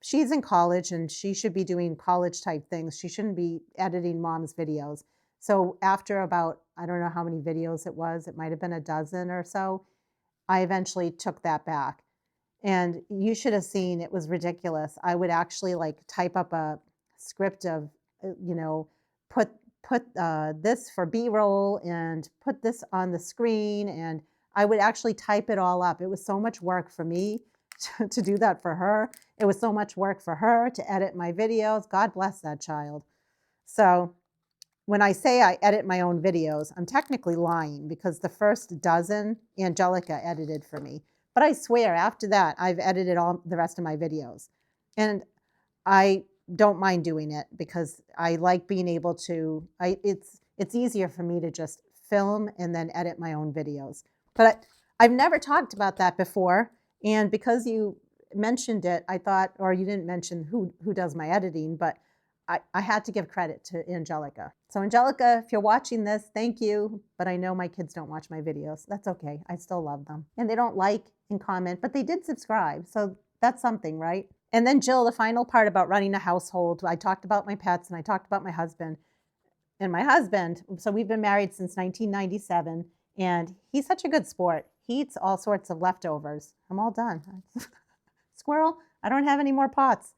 she's in college and she should be doing college type things. She shouldn't be editing mom's videos. So after about, I don't know how many videos it was, it might have been a dozen or so, I eventually took that back. And you should have seen, it was ridiculous. I would actually like type up a script of, put this for B-roll and put this on the screen. And I would actually type it all up. It was so much work for me to do that for her. It was so much work for her to edit my videos. God bless that child. So when I say I edit my own videos, I'm technically lying because the first dozen, Angelica edited for me. But I swear, after that, I've edited all the rest of my videos. And I don't mind doing it because I like being able to, it's easier for me to just film and then edit my own videos. But I've never talked about that before. And because you mentioned it, I thought, or you didn't mention who does my editing, but I had to give credit to Angelica. So Angelica, if you're watching this, thank you. But I know my kids don't watch my videos. That's okay. I still love them. And they don't like and comment, but they did subscribe. So that's something, right? And then Jill, the final part about running a household. I talked about my pets and I talked about my husband. And my husband, so we've been married since 1997, and he's such a good sport. He eats all sorts of leftovers. I'm all done. Squirrel, I don't have any more pots.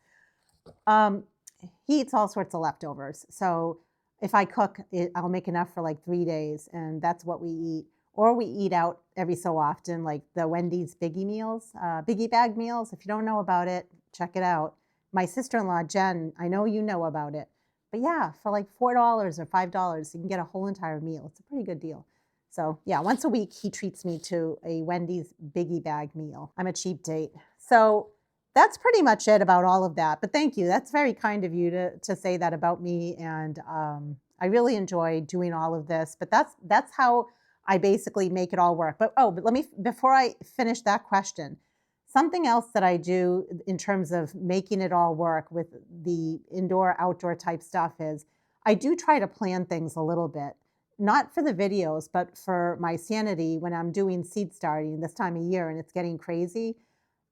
He eats all sorts of leftovers. So if I cook, I'll make enough for like 3 days, and that's what we eat. Or we eat out every so often, like the Wendy's Biggie meals, Biggie bag meals. If you don't know about it, check it out. My sister-in-law, Jen, I know you know about it. But yeah, for like $4 or $5, you can get a whole entire meal. It's a pretty good deal. So yeah, once a week, he treats me to a Wendy's Biggie bag meal. I'm a cheap date. So that's pretty much it about all of that. But thank you. That's very kind of you to say that about me. And I really enjoy doing all of this. But that's how I basically make it all work. But let me, before I finish that question, something else that I do in terms of making it all work with the indoor, outdoor type stuff is I do try to plan things a little bit, not for the videos, but for my sanity when I'm doing seed starting this time of year and it's getting crazy.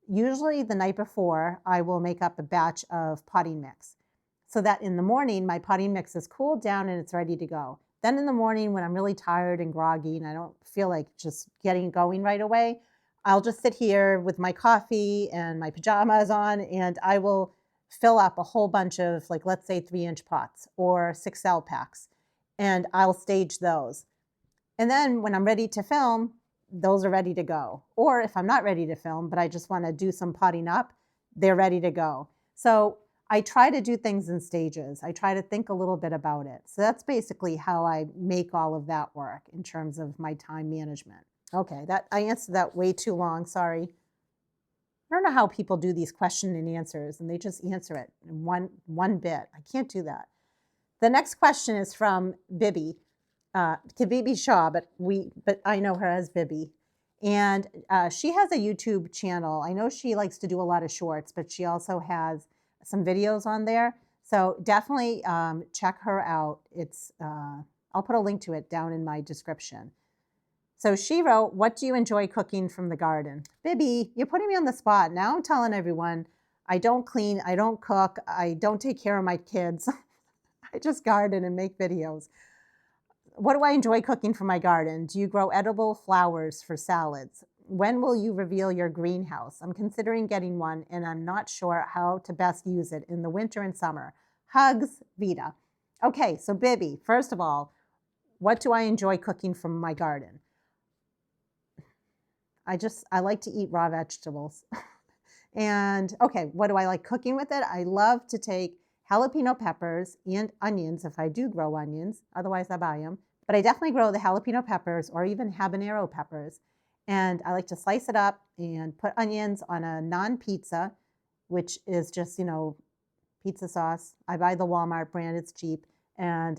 Usually the night before, I will make up a batch of potting mix so that in the morning, my potting mix is cooled down and it's ready to go. Then in the morning, when I'm really tired and groggy and I don't feel like just getting going right away, I'll just sit here with my coffee and my pajamas on, and I will fill up a whole bunch of, like, let's say 3-inch pots or 6 cell packs, and I'll stage those. And then when I'm ready to film, those are ready to go. Or if I'm not ready to film, but I just want to do some potting up, they're ready to go. So I try to do things in stages. I try to think a little bit about it. So that's basically how I make all of that work in terms of my time management. Okay, that I answered that way too long. Sorry. I don't know how people do these question and answers and they just answer it in one bit. I can't do that. The next question is from Bibby, Bibi Shaw, but I know her as Bibby. And she has a YouTube channel. I know she likes to do a lot of shorts, but she also has some videos on there. So definitely check her out. It's I'll put a link to it down in my description. So she wrote, what do you enjoy cooking from the garden? Bibby, you're putting me on the spot. Now I'm telling everyone, I don't clean, I don't cook, I don't take care of my kids. I just garden and make videos. What do I enjoy cooking from my garden? Do you grow edible flowers for salads? When will you reveal your greenhouse? I'm considering getting one and I'm not sure how to best use it in the winter and summer. Hugs, Vita. Okay, so Bibby, first of all, what do I enjoy cooking from my garden? I like to eat raw vegetables. And okay, what do I like cooking with it? I love to take jalapeno peppers and onions if I do grow onions. Otherwise, I buy them. But I definitely grow the jalapeno peppers or even habanero peppers. And I like to slice it up and put onions on a non-pizza, which is just, pizza sauce. I buy the Walmart brand. It's cheap. And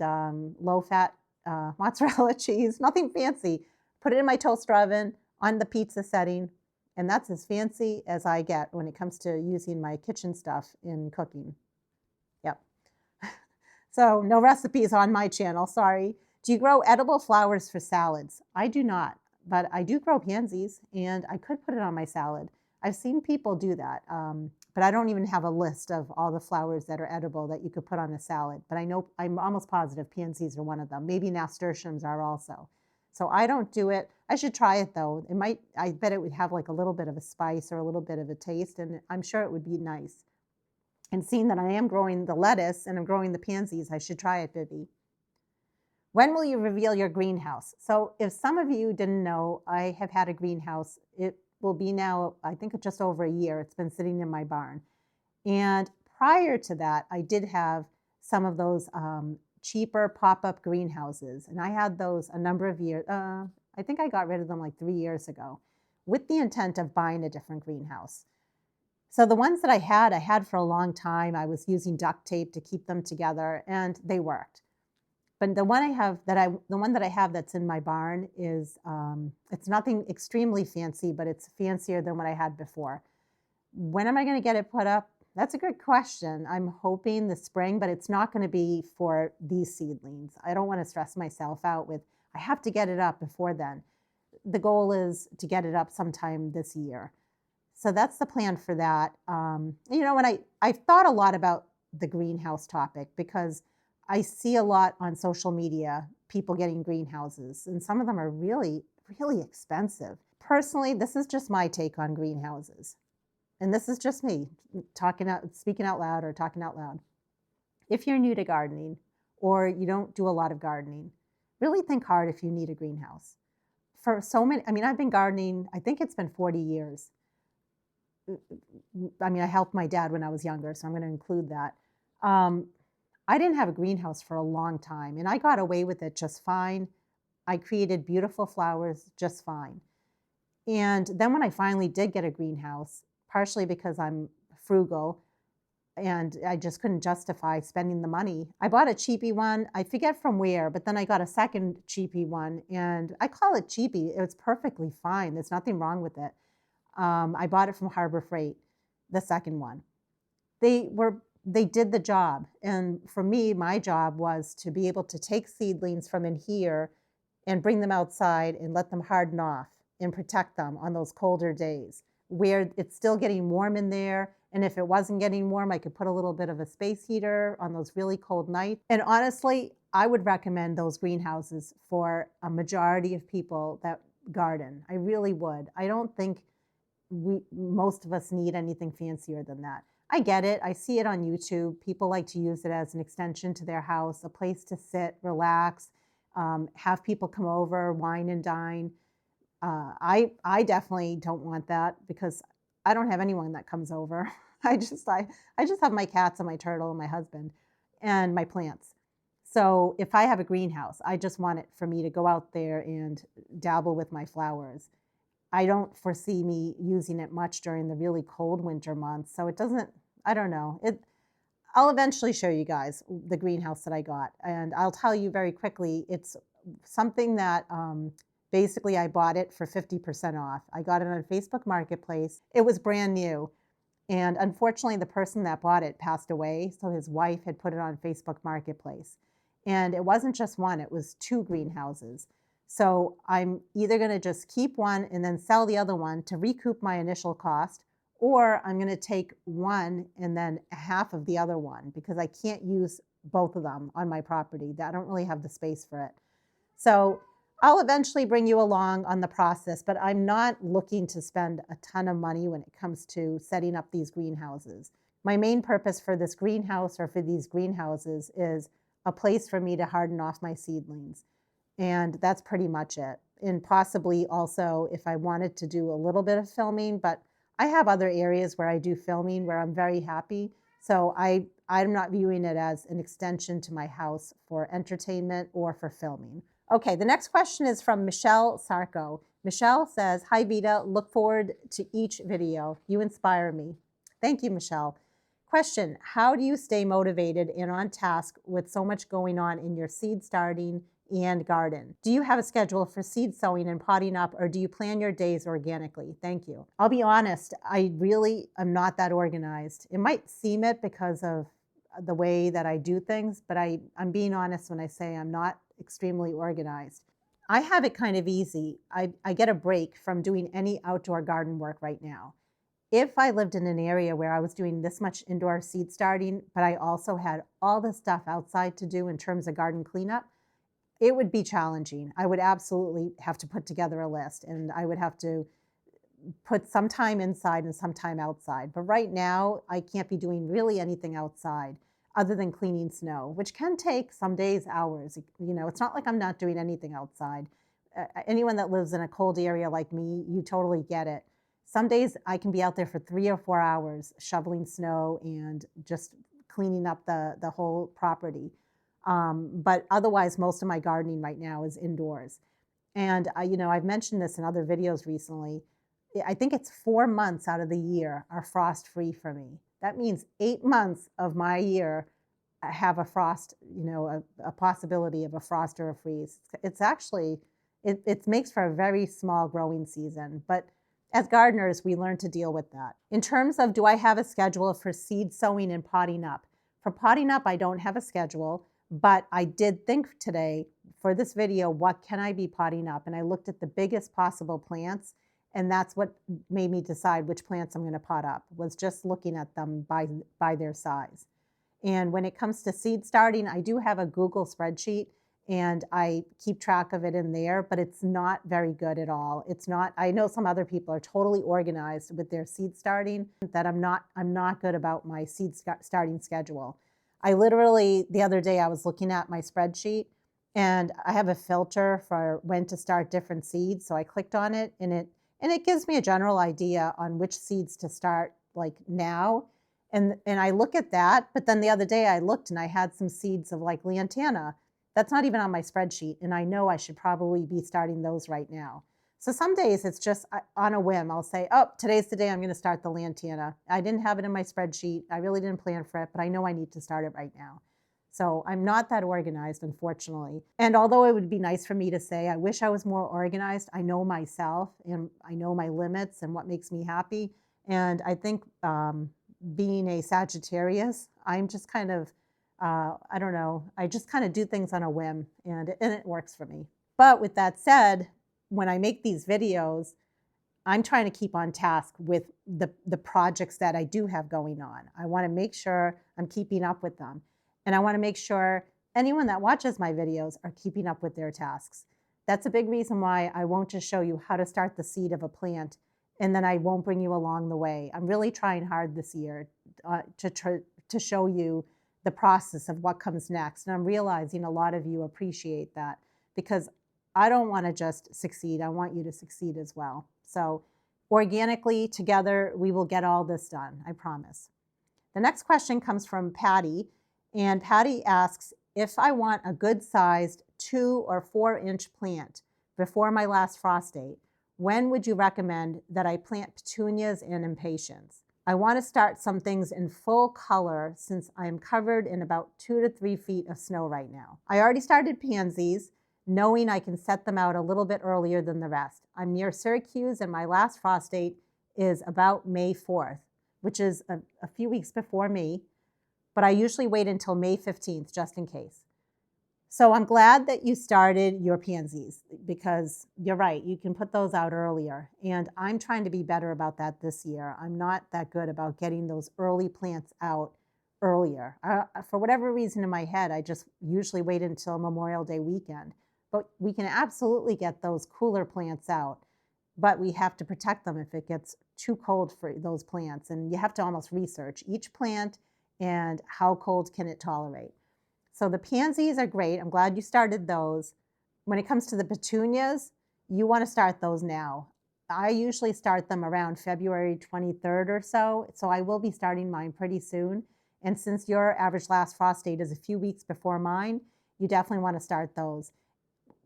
low-fat mozzarella cheese. Nothing fancy. Put it in my toaster oven on the pizza setting, and that's as fancy as I get when it comes to using my kitchen stuff in cooking. Yep. So no recipes on my channel, sorry. Do you grow edible flowers for salads? I do not, but I do grow pansies, and I could put it on my salad. I've seen people do that, but I don't even have a list of all the flowers that are edible that you could put on a salad. But I know, I'm almost positive pansies are one of them. Maybe nasturtiums are also. So I don't do it. I should try it though. I bet it would have like a little bit of a spice or a little bit of a taste, and I'm sure it would be nice. And seeing that I am growing the lettuce and I'm growing the pansies, I should try it, Bibby. When will you reveal your greenhouse? So if some of you didn't know, I have had a greenhouse. It will be now, I think, just over a year. It's been sitting in my barn. And prior to that, I did have some of those cheaper pop-up greenhouses. And I had those a number of years. I think I got rid of them like 3 years ago with the intent of buying a different greenhouse. So the ones that I had for a long time. I was using duct tape to keep them together, and they worked. But the one that I have that's in my barn is, it's nothing extremely fancy, but it's fancier than what I had before. When am I gonna get it put up? That's a good question. I'm hoping this spring, but it's not gonna be for these seedlings. I don't wanna stress myself out with, I have to get it up before then. The goal is to get it up sometime this year. So that's the plan for that. When I've thought a lot about the greenhouse topic because I see a lot on social media, people getting greenhouses, and some of them are really, really expensive. Personally, this is just my take on greenhouses. And this is just me speaking out loud or talking out loud. If you're new to gardening or you don't do a lot of gardening, really think hard if you need a greenhouse. For so many, I've been gardening, I think it's been 40 years. I helped my dad when I was younger, so I'm going to include that. I didn't have a greenhouse for a long time, and I got away with it just fine. I created beautiful flowers just fine. And then when I finally did get a greenhouse, partially because I'm frugal and I just couldn't justify spending the money, I bought a cheapy one. I forget from where, but then I got a second cheapy one, and I call it cheapy. It was perfectly fine. There's nothing wrong with it. I bought it from Harbor Freight, the second one. They did the job. And for me, my job was to be able to take seedlings from in here and bring them outside and let them harden off and protect them on those colder days where it's still getting warm in there. And if it wasn't getting warm, I could put a little bit of a space heater on those really cold nights. And honestly, I would recommend those greenhouses for a majority of people that garden. I really would. I don't think most of us need anything fancier than that. I get it. I see it on YouTube. People like to use it as an extension to their house, a place to sit, relax, have people come over, wine and dine. I definitely don't want that because I don't have anyone that comes over. I just have my cats and my turtle and my husband and my plants. So if I have a greenhouse, I just want it for me to go out there and dabble with my flowers. I don't foresee me using it much during the really cold winter months. So it doesn't, I don't know. I'll eventually show you guys the greenhouse that I got. And I'll tell you very quickly, it's something that basically I bought it for 50% off. I got it on Facebook Marketplace. It was brand new. And unfortunately, the person that bought it passed away. So his wife had put it on Facebook Marketplace. And it wasn't just one, it was 2 greenhouses. So I'm either going to just keep one and then sell the other one to recoup my initial cost, or I'm going to take one and then half of the other one because I can't use both of them on my property. I don't really have the space for it. So I'll eventually bring you along on the process, but I'm not looking to spend a ton of money when it comes to setting up these greenhouses. My main purpose for this greenhouse or for these greenhouses is a place for me to harden off my seedlings. And that's pretty much it. And possibly also if I wanted to do a little bit of filming, but I have other areas where I do filming where I'm very happy. So I'm not viewing it as an extension to my house for entertainment or for filming. Okay, the next question is from Michelle Sarko. Michelle says, "Hi Vita, look forward to each video. You inspire me." Thank you, Michelle. Question, how do you stay motivated and on task with so much going on in your seed starting and garden? Do you have a schedule for seed sowing and potting up, or do you plan your days organically? Thank you. I'll be honest, I really am not that organized. It might seem it because of the way that I do things, but I'm being honest when I say I'm not extremely organized. I have it kind of easy. I get a break from doing any outdoor garden work right now. If I lived in an area where I was doing this much indoor seed starting, but I also had all the stuff outside to do in terms of garden cleanup, it would be challenging. I would absolutely have to put together a list, and I would have to put some time inside and some time outside. But right now, I can't be doing really anything outside other than cleaning snow, which can take some days hours. It's not like I'm not doing anything outside. Anyone that lives in a cold area like me, you totally get it. Some days I can be out there for 3 or 4 hours shoveling snow and just cleaning up the whole property. But otherwise, most of my gardening right now is indoors. And I've mentioned this in other videos recently. I think it's 4 months out of the year are frost free for me. That means 8 months of my year have a frost, a possibility of a frost or a freeze. It's actually, it makes for a very small growing season, but as gardeners, we learn to deal with that. In terms of, do I have a schedule for seed sowing and potting up? For potting up, I don't have a schedule, but I did think today for this video, what can I be potting up? And I looked at the biggest possible plants, and that's what made me decide which plants I'm going to pot up, was just looking at them by their size. And when it comes to seed starting, I do have a Google spreadsheet and I keep track of it in there, but it's not very good at all. It's not, I know some other people are totally organized with their seed starting, that I'm not good about my seed starting schedule. I literally, the other day I was looking at my spreadsheet and I have a filter for when to start different seeds. So I clicked on it and it gives me a general idea on which seeds to start like now. And I look at that, but then the other day I looked and I had some seeds of like lantana. That's not even on my spreadsheet, and I know I should probably be starting those right now. So some days it's just on a whim. I'll say, oh, today's the day I'm going to start the lantana. I didn't have it in my spreadsheet. I really didn't plan for it, but I know I need to start it right now. So I'm not that organized, unfortunately. And although it would be nice for me to say, I wish I was more organized, I know myself and I know my limits and what makes me happy. And I think being a Sagittarius, I'm just kind of, I don't know, I just kind of do things on a whim and it works for me. But with that said, when I make these videos, I'm trying to keep on task with the projects that I do have going on. I want to make sure I'm keeping up with them. And I want to make sure anyone that watches my videos are keeping up with their tasks. That's a big reason why I won't just show you how to start the seed of a plant and then I won't bring you along the way. I'm really trying hard this year to show you the process of what comes next. And I'm realizing a lot of you appreciate that because I don't want to just succeed. I want you to succeed as well. So organically, together, we will get all this done, I promise. The next question comes from Patty. And Patty asks, if I want a good-sized 2 or 4-inch plant before my last frost date, when would you recommend that I plant petunias and impatiens? I want to start some things in full color since I am covered in about 2 to 3 feet of snow right now. I already started pansies, knowing I can set them out a little bit earlier than the rest. I'm near Syracuse and my last frost date is about May 4th, which is a few weeks before me, but I usually wait until May 15th just in case. So I'm glad that you started your pansies because you're right, you can put those out earlier. And I'm trying to be better about that this year. I'm not that good about getting those early plants out earlier. For whatever reason in my head, I just usually wait until Memorial Day weekend. But we can absolutely get those cooler plants out, but we have to protect them if it gets too cold for those plants. And you have to almost research each plant and how cold can it tolerate. So the pansies are great. I'm glad you started those. When it comes to the petunias, you want to start those now. I usually start them around February 23rd or so. So I will be starting mine pretty soon. And since your average last frost date is a few weeks before mine, you definitely want to start those.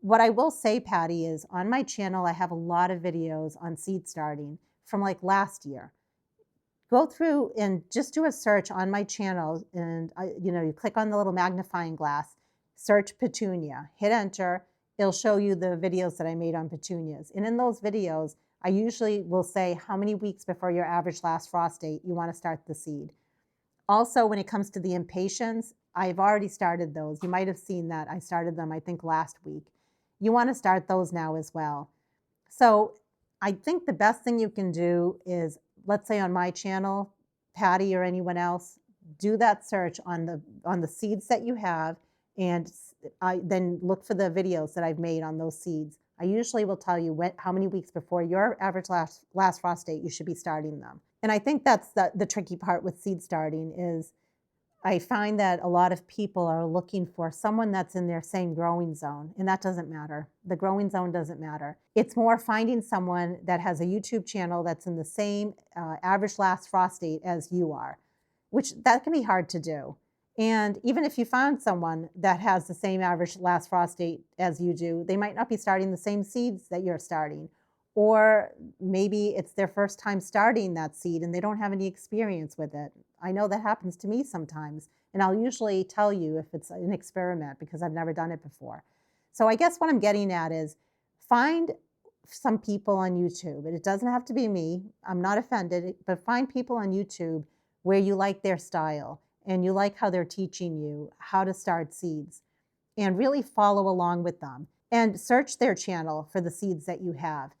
What I will say, Patty, is on my channel, I have a lot of videos on seed starting from like last year. Go through and just do a search on my channel and you click on the little magnifying glass, search petunia, hit enter. It'll show you the videos that I made on petunias. And in those videos, I usually will say how many weeks before your average last frost date you want to start the seed. Also, when it comes to the impatiens, I've already started those. You might have seen that. I started them, I think, last week. You want to start those now as well. So I think the best thing you can do is, let's say on my channel, Patty or anyone else, do that search on the seeds that you have and then look for the videos that I've made on those seeds. I usually will tell you how many weeks before your average last frost date you should be starting them. And I think that's the tricky part with seed starting is I find that a lot of people are looking for someone that's in their same growing zone, and that doesn't matter. The growing zone doesn't matter. It's more finding someone that has a YouTube channel that's in the same average last frost date as you are, which that can be hard to do. And even if you found someone that has the same average last frost date as you do, they might not be starting the same seeds that you're starting, Or maybe it's their first time starting that seed and they don't have any experience with it. I know that happens to me sometimes. And I'll usually tell you if it's an experiment because I've never done it before. So I guess what I'm getting at is find some people on YouTube, and it doesn't have to be me. I'm not offended, but find people on YouTube where you like their style and you like how they're teaching you how to start seeds, and really follow along with them and search their channel for the seeds that you have,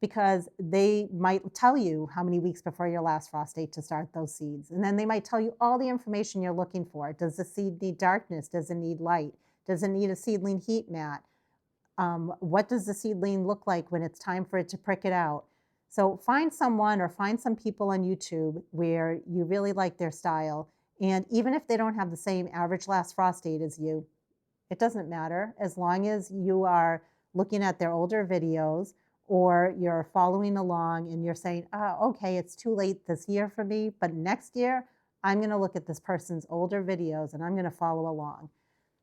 because they might tell you how many weeks before your last frost date to start those seeds. And then they might tell you all the information you're looking for. Does the seed need darkness? Does it need light? Does it need a seedling heat mat? What does the seedling look like when it's time for it to prick it out? So find someone or find some people on YouTube where you really like their style. And even if they don't have the same average last frost date as you, it doesn't matter, as long as you are looking at their older videos or you're following along and you're saying, oh, okay, it's too late this year for me, but next year I'm going to look at this person's older videos and I'm going to follow along.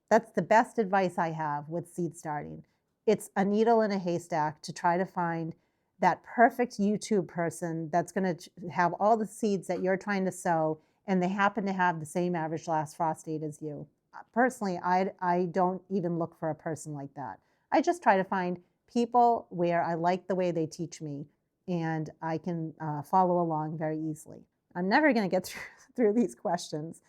That's the best advice I have with seed starting. It's a needle in a haystack to try to find that perfect YouTube person that's going to have all the seeds that you're trying to sow, and they happen to have the same average last frost date as you. Personally, I don't even look for a person like that. I just try to find people where I like the way they teach me and I can follow along very easily. I'm never going to get through these questions.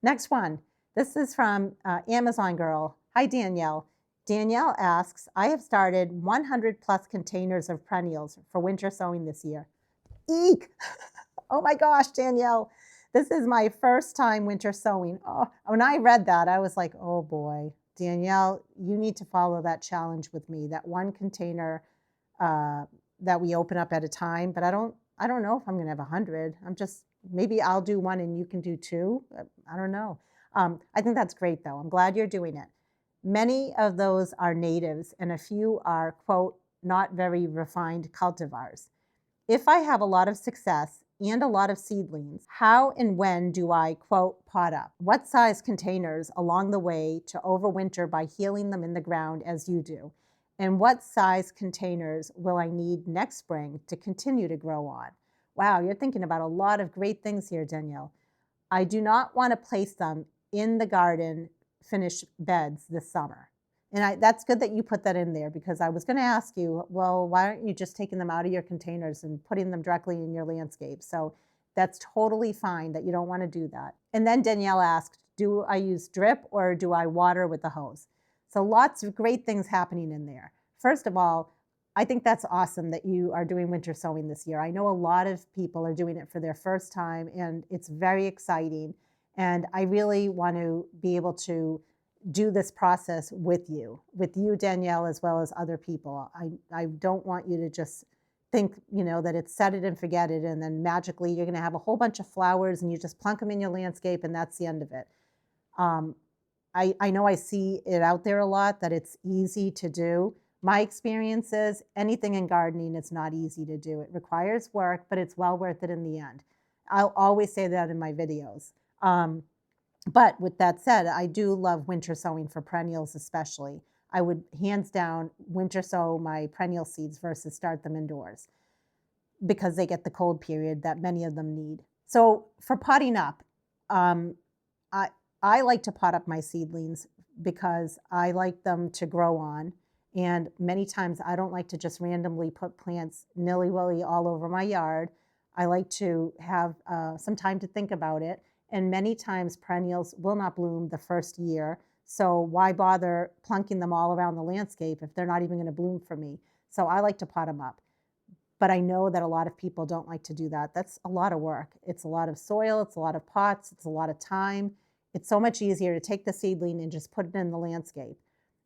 Next one. This is from Amazon Girl. Hi, Danielle. Danielle asks, I have started 100 plus containers of perennials for winter sowing this year. Eek! Oh my gosh, Danielle. This is my first time winter sowing. Oh, when I read that, I was like, oh boy, Danielle, you need to follow that challenge with me, that one container that we open up at a time. But I don't know if I'm going to have 100. Maybe I'll do one and you can do two. I don't know. I think that's great though. I'm glad you're doing it. Many of those are natives and a few are, quote, not very refined cultivars. If I have a lot of success and a lot of seedlings, how and when do I, quote, pot up? What size containers along the way to overwinter by healing them in the ground as you do? And what size containers will I need next spring to continue to grow on? Wow, you're thinking about a lot of great things here, Danielle. I do not want to place them in the garden finished beds this summer. And that's good that you put that in there, because I was going to ask you, well, why aren't you just taking them out of your containers and putting them directly in your landscape? So that's totally fine that you don't want to do that. And then Danielle asked, do I use drip or do I water with the hose? So lots of great things happening in there. First of all, I think that's awesome that you are doing winter sowing this year. I know a lot of people are doing it for their first time and it's very exciting. And I really want to be able to do this process with you, Danielle, as well as other people. I don't want you to just think, that it's set it and forget it, and then magically you're going to have a whole bunch of flowers and you just plunk them in your landscape and that's the end of it. I know I see it out there a lot that it's easy to do. My experience is anything in gardening is not easy to do. It requires work, but it's well worth it in the end. I'll always say that in my videos. But with that said, I do love winter sowing for perennials especially. I would hands down winter sow my perennial seeds versus start them indoors, because they get the cold period that many of them need. So for potting up, I like to pot up my seedlings because I like them to grow on. And many times I don't like to just randomly put plants nilly-willy all over my yard. I like to have some time to think about it. And many times perennials will not bloom the first year. So why bother plunking them all around the landscape if they're not even going to bloom for me? So I like to pot them up. But I know that a lot of people don't like to do that. That's a lot of work. It's a lot of soil. It's a lot of pots. It's a lot of time. It's so much easier to take the seedling and just put it in the landscape.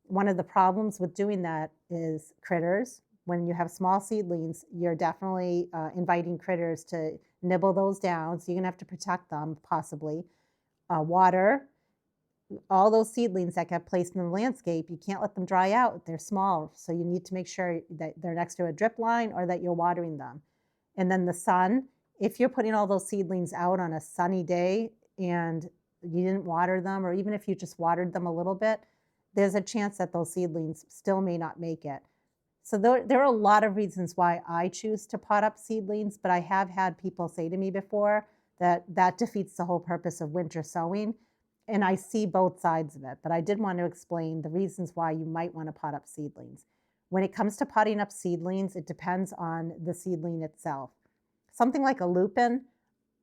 One of the problems with doing that is critters. When you have small seedlings, you're definitely inviting critters to nibble those down. So you're going to have to protect them, possibly. Water, all those seedlings that get placed in the landscape, you can't let them dry out. They're small. So you need to make sure that they're next to a drip line or that you're watering them. And then the sun, if you're putting all those seedlings out on a sunny day and you didn't water them, or even if you just watered them a little bit, there's a chance that those seedlings still may not make it. So there are a lot of reasons why I choose to pot up seedlings, but I have had people say to me before that that defeats the whole purpose of winter sowing. And I see both sides of it, but I did want to explain the reasons why you might want to pot up seedlings. When it comes to potting up seedlings, it depends on the seedling itself. Something like a lupin,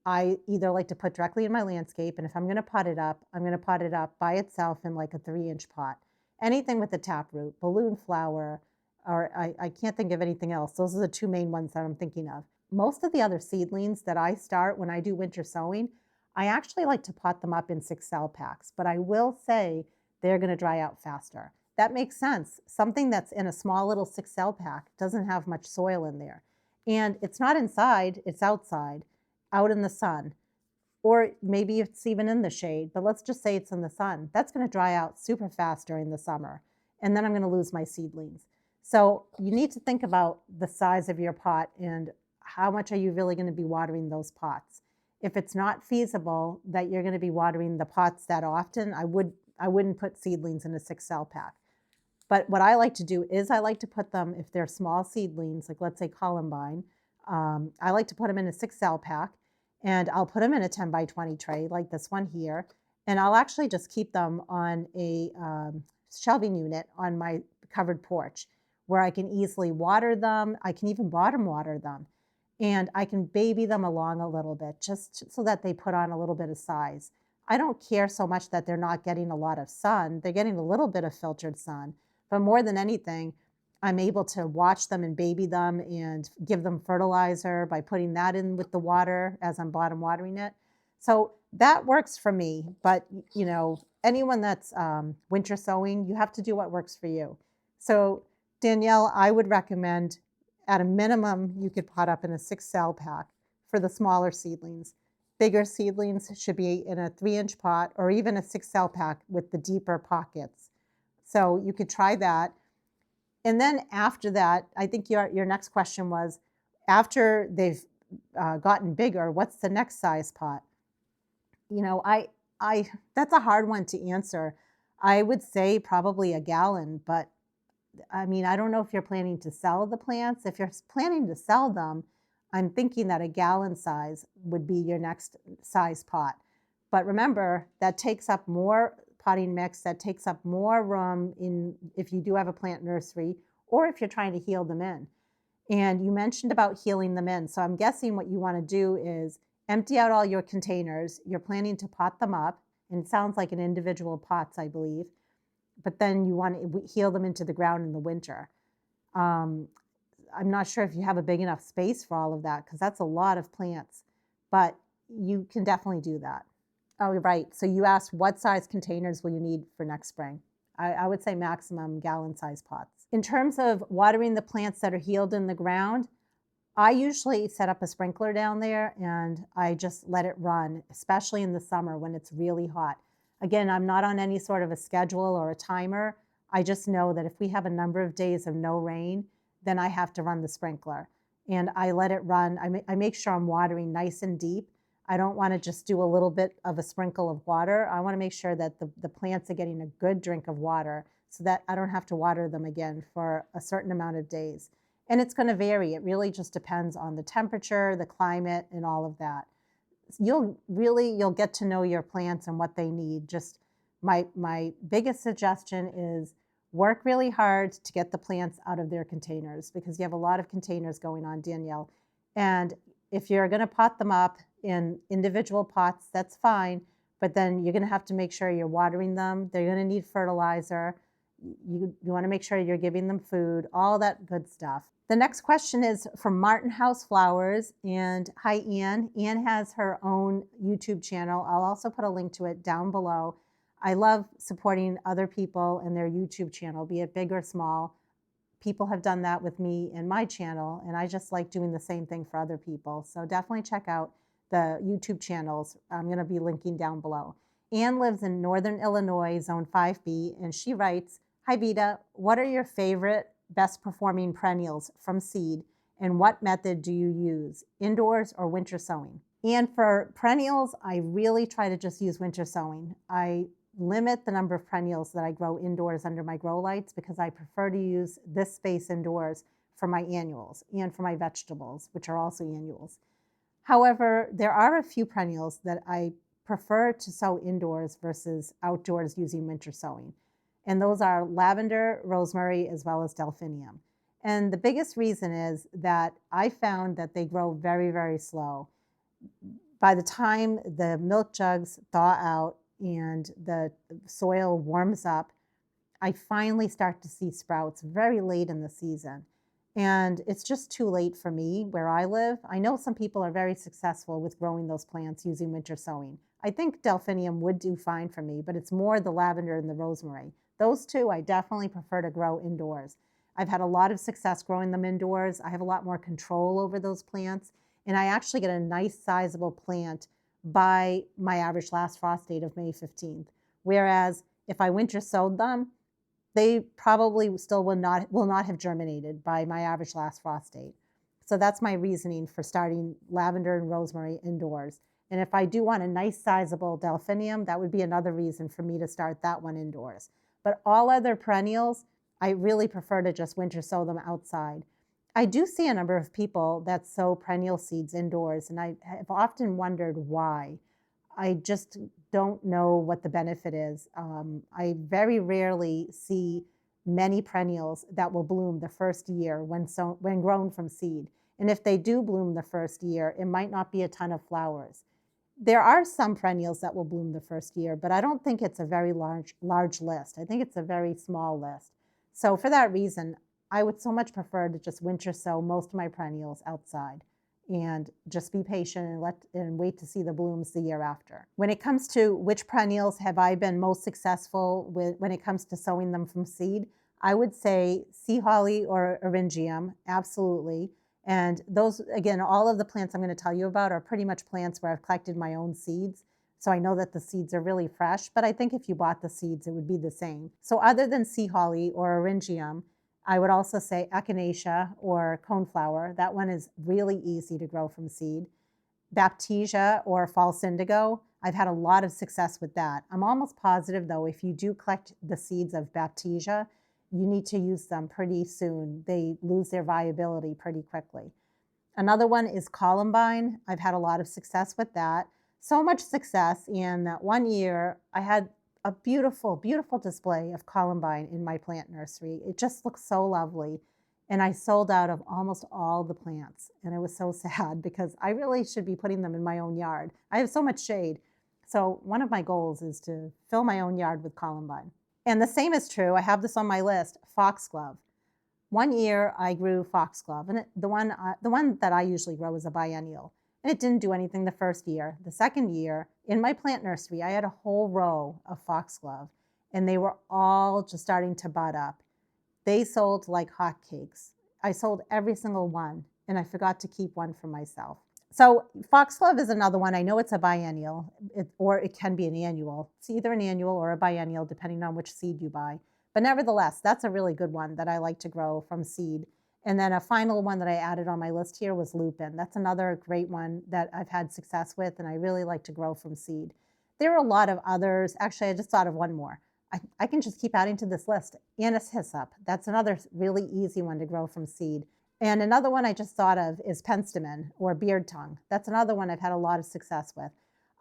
I either like to put directly in my landscape, and if I'm going to pot it up, I'm going to pot it up by itself in like a 3-inch pot. Anything with a taproot, balloon flower, or I can't think of anything else. Those are the two main ones that I'm thinking of. Most of the other seedlings that I start when I do winter sowing, I actually like to pot them up in 6 cell packs, but I will say they're going to dry out faster. That makes sense. Something that's in a small little 6 cell pack doesn't have much soil in there. And it's not inside, it's outside, out in the sun. Or maybe it's even in the shade, but let's just say it's in the sun. That's going to dry out super fast during the summer. And then I'm going to lose my seedlings. So you need to think about the size of your pot and how much are you really going to be watering those pots. If it's not feasible that you're going to be watering the pots that often, I wouldn't put seedlings in a 6 cell pack. But what I like to do is I like to put them, if they're small seedlings, like let's say columbine, I like to put them in a 6 cell pack, and I'll put them in a 10 by 20 tray like this one here. And I'll actually just keep them on a shelving unit on my covered porch where I can easily water them. I can even bottom water them. And I can baby them along a little bit just so that they put on a little bit of size. I don't care so much that they're not getting a lot of sun. They're getting a little bit of filtered sun. But more than anything, I'm able to watch them and baby them and give them fertilizer by putting that in with the water as I'm bottom watering it. So that works for me. But, you know, anyone that's winter sowing, you have to do what works for you. So Danielle, I would recommend at a minimum, you could pot up in a 6 cell pack for the smaller seedlings. Bigger seedlings should be in a 3-inch pot or even a 6 cell pack with the deeper pockets. So you could try that. And then after that, I think your next question was, after they've gotten bigger, what's the next size pot? You know, I that's a hard one to answer. I would say probably a gallon, but I mean, I don't know if you're planning to sell the plants. If you're planning to sell them, I'm thinking that a gallon size would be your next size pot. But remember, that takes up more potting mix, that takes up more room in if you do have a plant nursery or if you're trying to heal them in. And you mentioned about healing them in. So I'm guessing what you want to do is empty out all your containers. You're planning to pot them up, and it sounds like in individual pots, I believe. But then you want to heal them into the ground in the winter. I'm not sure if you have a big enough space for all of that because that's a lot of plants, but you can definitely do that. Oh, right. So you asked what size containers will you need for next spring? I would say maximum gallon size pots. In terms of watering the plants that are healed in the ground, I usually set up a sprinkler down there and I just let it run, especially in the summer when it's really hot. Again, I'm not on any sort of a schedule or a timer. I just know that if we have a number of days of no rain, then I have to run the sprinkler. And I let it run. I make sure I'm watering nice and deep. I don't want to just do a little bit of a sprinkle of water. I want to make sure that the plants are getting a good drink of water so that I don't have to water them again for a certain amount of days. And it's going to vary. It really just depends on the temperature, the climate, and all of that. You'll get to know your plants and what they need. Just my biggest suggestion is work really hard to get the plants out of their containers because you have a lot of containers going on, Danielle. And if you're going to pot them up in individual pots, that's fine. But then you're going to have to make sure you're watering them. They're going to need fertilizer. You want to make sure you're giving them food, all that good stuff. The next question is from Martin House Flowers. And hi, Anne. Anne has her own YouTube channel. I'll also put a link to it down below. I love supporting other people and their YouTube channel, be it big or small. People have done that with me and my channel, and I just like doing the same thing for other people. So definitely check out the YouTube channels. I'm going to be linking down below. Anne lives in Northern Illinois, Zone 5B, and she writes, hi, Vita, what are your favorite best performing perennials from seed, and what method do you use, indoors or winter sowing? And for perennials, I really try to just use winter sowing. I limit the number of perennials that I grow indoors under my grow lights because I prefer to use this space indoors for my annuals and for my vegetables, which are also annuals. However, there are a few perennials that I prefer to sow indoors versus outdoors using winter sowing. And those are lavender, rosemary, as well as delphinium. And the biggest reason is that I found that they grow very, very slow. By the time the milk jugs thaw out and the soil warms up, I finally start to see sprouts very late in the season. And it's just too late for me where I live. I know some people are very successful with growing those plants using winter sowing. I think delphinium would do fine for me, but it's more the lavender and the rosemary. Those two I definitely prefer to grow indoors. I've had a lot of success growing them indoors. I have a lot more control over those plants, and I actually get a nice sizable plant by my average last frost date of May 15th. Whereas if I winter sowed them, they probably still will not have germinated by my average last frost date. So that's my reasoning for starting lavender and rosemary indoors. And if I do want a nice sizable delphinium, that would be another reason for me to start that one indoors. But all other perennials, I really prefer to just winter sow them outside. I do see a number of people that sow perennial seeds indoors, and I have often wondered why. I just don't know what the benefit is. I very rarely see many perennials that will bloom the first year when grown from seed. And if they do bloom the first year, it might not be a ton of flowers. There are some perennials that will bloom the first year, but I don't think it's a very large list. I think it's a very small list. So for that reason, I would so much prefer to just winter sow most of my perennials outside and just be patient and wait to see the blooms the year after. When it comes to which perennials have I been most successful with when it comes to sowing them from seed, I would say sea holly or eryngium, absolutely. And those, again, all of the plants I'm going to tell you about are pretty much plants where I've collected my own seeds. So I know that the seeds are really fresh, but I think if you bought the seeds, it would be the same. So other than sea holly or eryngium, I would also say echinacea or coneflower. That one is really easy to grow from seed. Baptisia or false indigo, I've had a lot of success with that. I'm almost positive, though, if you do collect the seeds of baptisia, you need to use them pretty soon. They lose their viability pretty quickly. Another one is columbine. I've had a lot of success with that. So much success in that one year I had a beautiful, beautiful display of columbine in my plant nursery. It just looked so lovely. And I sold out of almost all the plants. And it was so sad because I really should be putting them in my own yard. I have so much shade. So one of my goals is to fill my own yard with columbine. And the same is true, I have this on my list, foxglove. One year I grew foxglove, and the one that I usually grow is a biennial. And it didn't do anything the first year. The second year, in my plant nursery, I had a whole row of foxglove, and they were all just starting to bud up. They sold like hotcakes. I sold every single one, and I forgot to keep one for myself. So foxglove is another one. I know it's a biennial, or it can be an annual. It's either an annual or a biennial, depending on which seed you buy. But nevertheless, that's a really good one that I like to grow from seed. And then a final one that I added on my list here was lupin. That's another great one that I've had success with, and I really like to grow from seed. There are a lot of others. Actually, I just thought of one more. I can just keep adding to this list. Anise hyssop. That's another really easy one to grow from seed. And another one I just thought of is penstemon or beard tongue. That's another one I've had a lot of success with.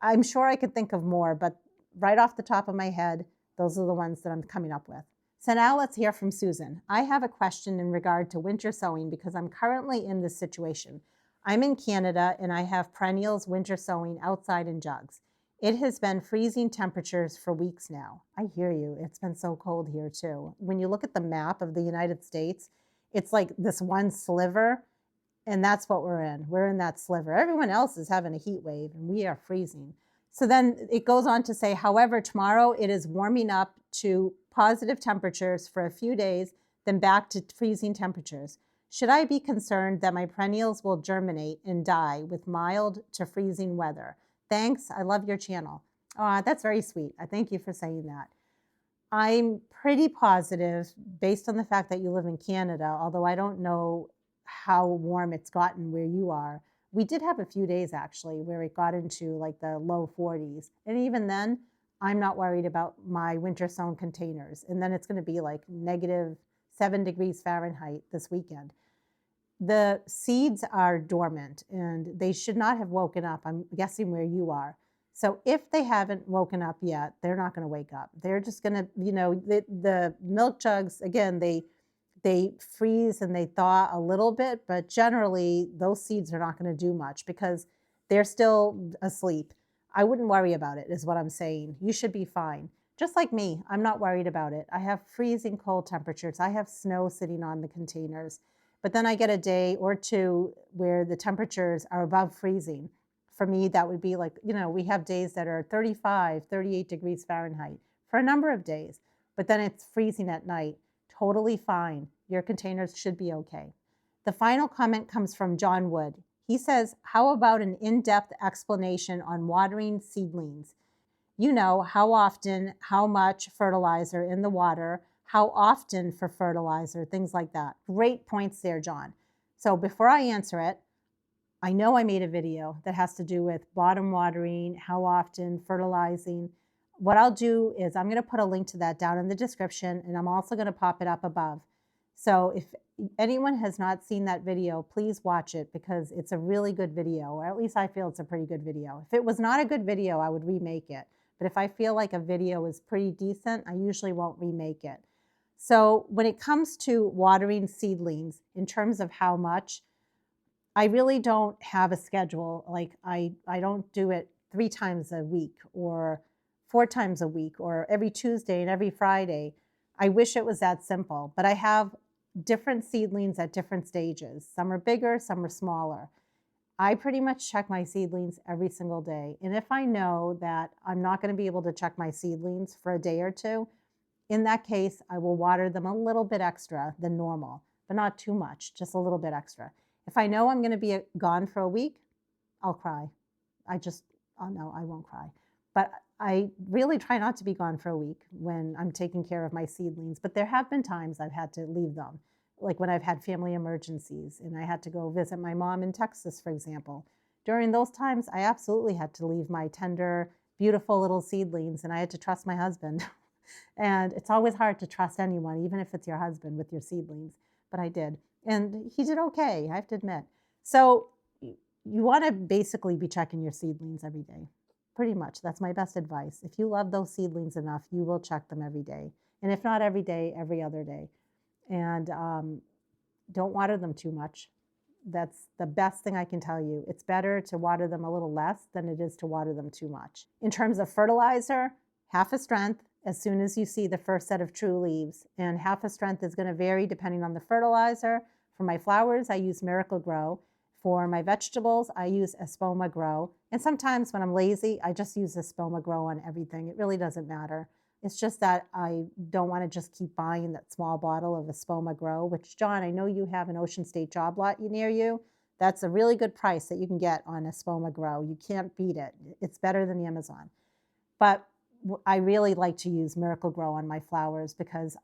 I'm sure I could think of more, but right off the top of my head, those are the ones that I'm coming up with. So now let's hear from Susan. I have a question in regard to winter sowing because I'm currently in this situation. I'm in Canada and I have perennials winter sowing outside in jugs. It has been freezing temperatures for weeks now. I hear you. It's been so cold here too. When you look at the map of the United States, it's like this one sliver, and that's what we're in. We're in that sliver. Everyone else is having a heat wave, and we are freezing. So then it goes on to say, however, tomorrow it is warming up to positive temperatures for a few days, then back to freezing temperatures. Should I be concerned that my perennials will germinate and die with mild to freezing weather? Thanks. I love your channel. That's very sweet. I thank you for saying that. I'm pretty positive, based on the fact that you live in Canada, although I don't know how warm it's gotten where you are. We did have a few days actually where it got into like the low 40s. And even then, I'm not worried about my winter sown containers. And then it's going to be like -7 degrees Fahrenheit this weekend. The seeds are dormant and they should not have woken up. I'm guessing where you are. So if they haven't woken up yet, they're not going to wake up. They're just going to, the milk jugs, again, they freeze and they thaw a little bit, but generally those seeds are not going to do much because they're still asleep. I wouldn't worry about it, is what I'm saying. You should be fine. Just like me, I'm not worried about it. I have freezing cold temperatures. I have snow sitting on the containers. But then I get a day or two where the temperatures are above freezing. For me, that would be like, we have days that are 35, 38 degrees Fahrenheit for a number of days, but then it's freezing at night. Totally fine. Your containers should be okay. The final comment comes from John Wood. He says, how about an in-depth explanation on watering seedlings? How often, how much fertilizer in the water, how often for fertilizer, things like that. Great points there, John. So before I answer it, I know I made a video that has to do with bottom watering, how often, fertilizing. What I'll do is I'm going to put a link to that down in the description, and I'm also going to pop it up above. So if anyone has not seen that video, please watch it because it's a really good video, or at least I feel it's a pretty good video. If it was not a good video, I would remake it. But if I feel like a video is pretty decent, I usually won't remake it. So when it comes to watering seedlings, in terms of how much, I really don't have a schedule. Like I don't do it 3 times a week or 4 times a week or every Tuesday and every Friday. I wish it was that simple, but I have different seedlings at different stages. Some are bigger, some are smaller. I pretty much check my seedlings every single day. And if I know that I'm not going to be able to check my seedlings for a day or two, in that case, I will water them a little bit extra than normal, but not too much, just a little bit extra. If I know I'm going to be gone for a week, I'll cry. Oh no, I won't cry. But I really try not to be gone for a week when I'm taking care of my seedlings. But there have been times I've had to leave them, like when I've had family emergencies and I had to go visit my mom in Texas, for example. During those times, I absolutely had to leave my tender, beautiful little seedlings, and I had to trust my husband. And it's always hard to trust anyone, even if it's your husband, with your seedlings. But I did. And he did okay, I have to admit. So you want to basically be checking your seedlings every day. Pretty much. That's my best advice. If you love those seedlings enough, you will check them every day. And if not every day, every other day. And don't water them too much. That's the best thing I can tell you. It's better to water them a little less than it is to water them too much. In terms of fertilizer, half a strength as soon as you see the first set of true leaves. And half a strength is going to vary depending on the fertilizer. For my flowers, I use Miracle Grow. For my vegetables, I use Espoma Grow. And sometimes when I'm lazy, I just use Espoma Grow on everything. It really doesn't matter. It's just that I don't want to just keep buying that small bottle of Espoma Grow, which, John, I know you have an Ocean State job lot near you. That's a really good price that you can get on Espoma Grow. You can't beat it. It's better than Amazon. But I really like to use Miracle Grow on my flowers because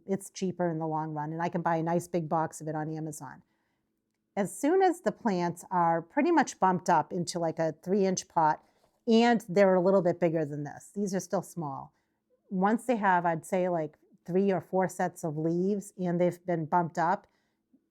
it's cheaper in the long run, and I can buy a nice big box of it on Amazon. As soon as the plants are pretty much bumped up into like a 3-inch pot, and they're a little bit bigger than this, these are still small. Once they have, I'd say, like 3 or 4 sets of leaves and they've been bumped up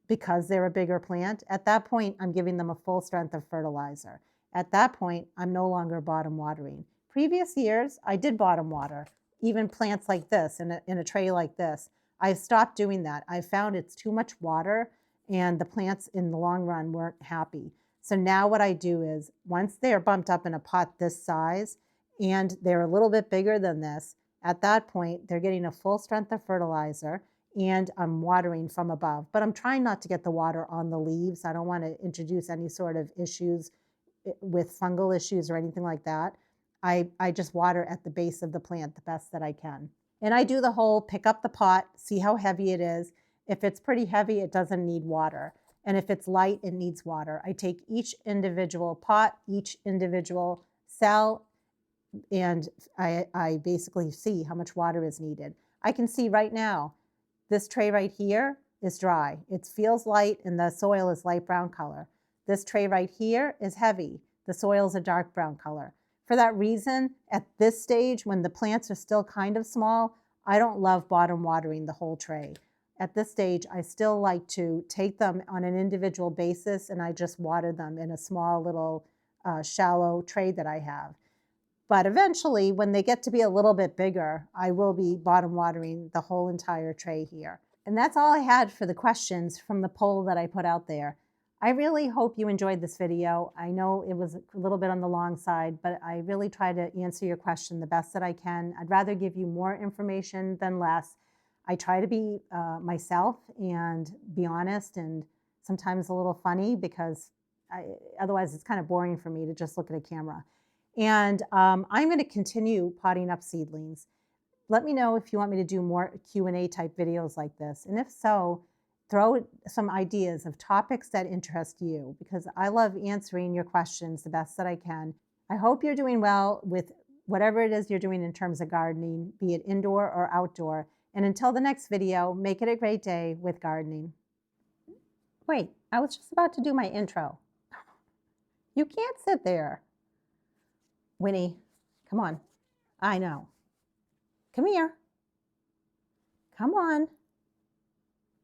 because they're a bigger plant, at that point, I'm giving them a full strength of fertilizer. At that point, I'm no longer bottom watering. Previous years, I did bottom water, even plants like this in a tray like this. I've stopped doing that. I found it's too much water and the plants in the long run weren't happy. So now what I do is once they're bumped up in a pot this size and they're a little bit bigger than this, at that point, they're getting a full strength of fertilizer and I'm watering from above. But I'm trying not to get the water on the leaves. I don't want to introduce any sort of issues with fungal issues or anything like that. I just water at the base of the plant the best that I can. And I do the whole pick up the pot, see how heavy it is. If it's pretty heavy, it doesn't need water. And if it's light, it needs water. I take each individual pot, each individual cell, and I basically see how much water is needed. I can see right now, this tray right here is dry. It feels light and the soil is light brown color. This tray right here is heavy. The soil is a dark brown color. for that reason, at this stage, when the plants are still kind of small, I don't love bottom watering the whole tray. At this stage, I still like to take them on an individual basis, and I just water them in a small little shallow tray that I have. But eventually, when they get to be a little bit bigger, I will be bottom watering the whole entire tray here. And that's all I had for the questions from the poll that I put out there. I really hope you enjoyed this video. I know it was a little bit on the long side, but I really try to answer your question the best that I can. I'd rather give you more information than less. I try to be myself and be honest and sometimes a little funny because otherwise it's kind of boring for me to just look at a camera. And I'm going to continue potting up seedlings. Let me know if you want me to do more Q&A type videos like this. And if so, throw some ideas of topics that interest you because I love answering your questions the best that I can. I hope you're doing well with whatever it is you're doing in terms of gardening, be it indoor or outdoor. And until the next video, make it a great day with gardening. Wait, I was just about to do my intro. You can't sit there. Winnie, come on. I know. Come here. Come on.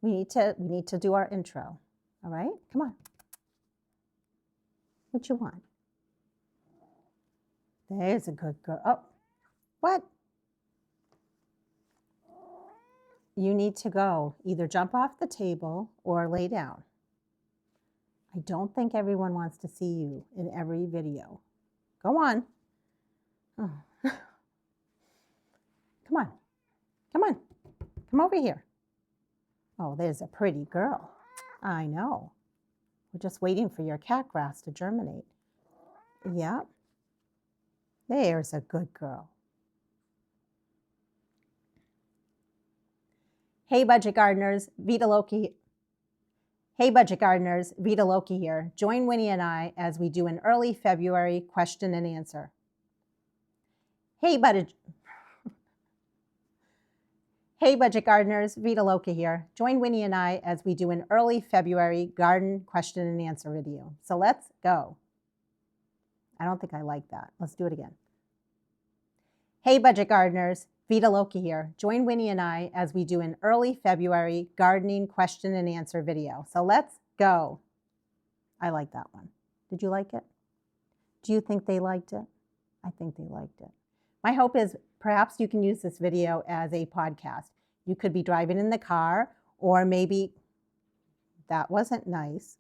We need to do our intro. All right? Come on. What you want? There's a good girl. Oh, what? You need to go. Either jump off the table or lay down. I don't think everyone wants to see you in every video. Go on. Oh. Come on. Come on. Come over here. Oh, there's a pretty girl. I know. We're just waiting for your cat grass to germinate. Yep. There's a good girl. Hey, budget gardeners, Vita Loki. Hey, budget gardeners, Vita Loki here. Join Winnie and I as we do an early February question and answer. Hey, budget gardeners, Vita Loki here. Join Winnie and I as we do an early February garden question and answer video. So let's go. I don't think I like that. Let's do it again. Hey, budget gardeners, Vita Loki here. Join Winnie and I as we do an early February gardening question and answer video. So let's go. I like that one. Did you like it? Do you think they liked it? I think they liked it. My hope is perhaps you can use this video as a podcast. You could be driving in the car, or maybe that wasn't nice.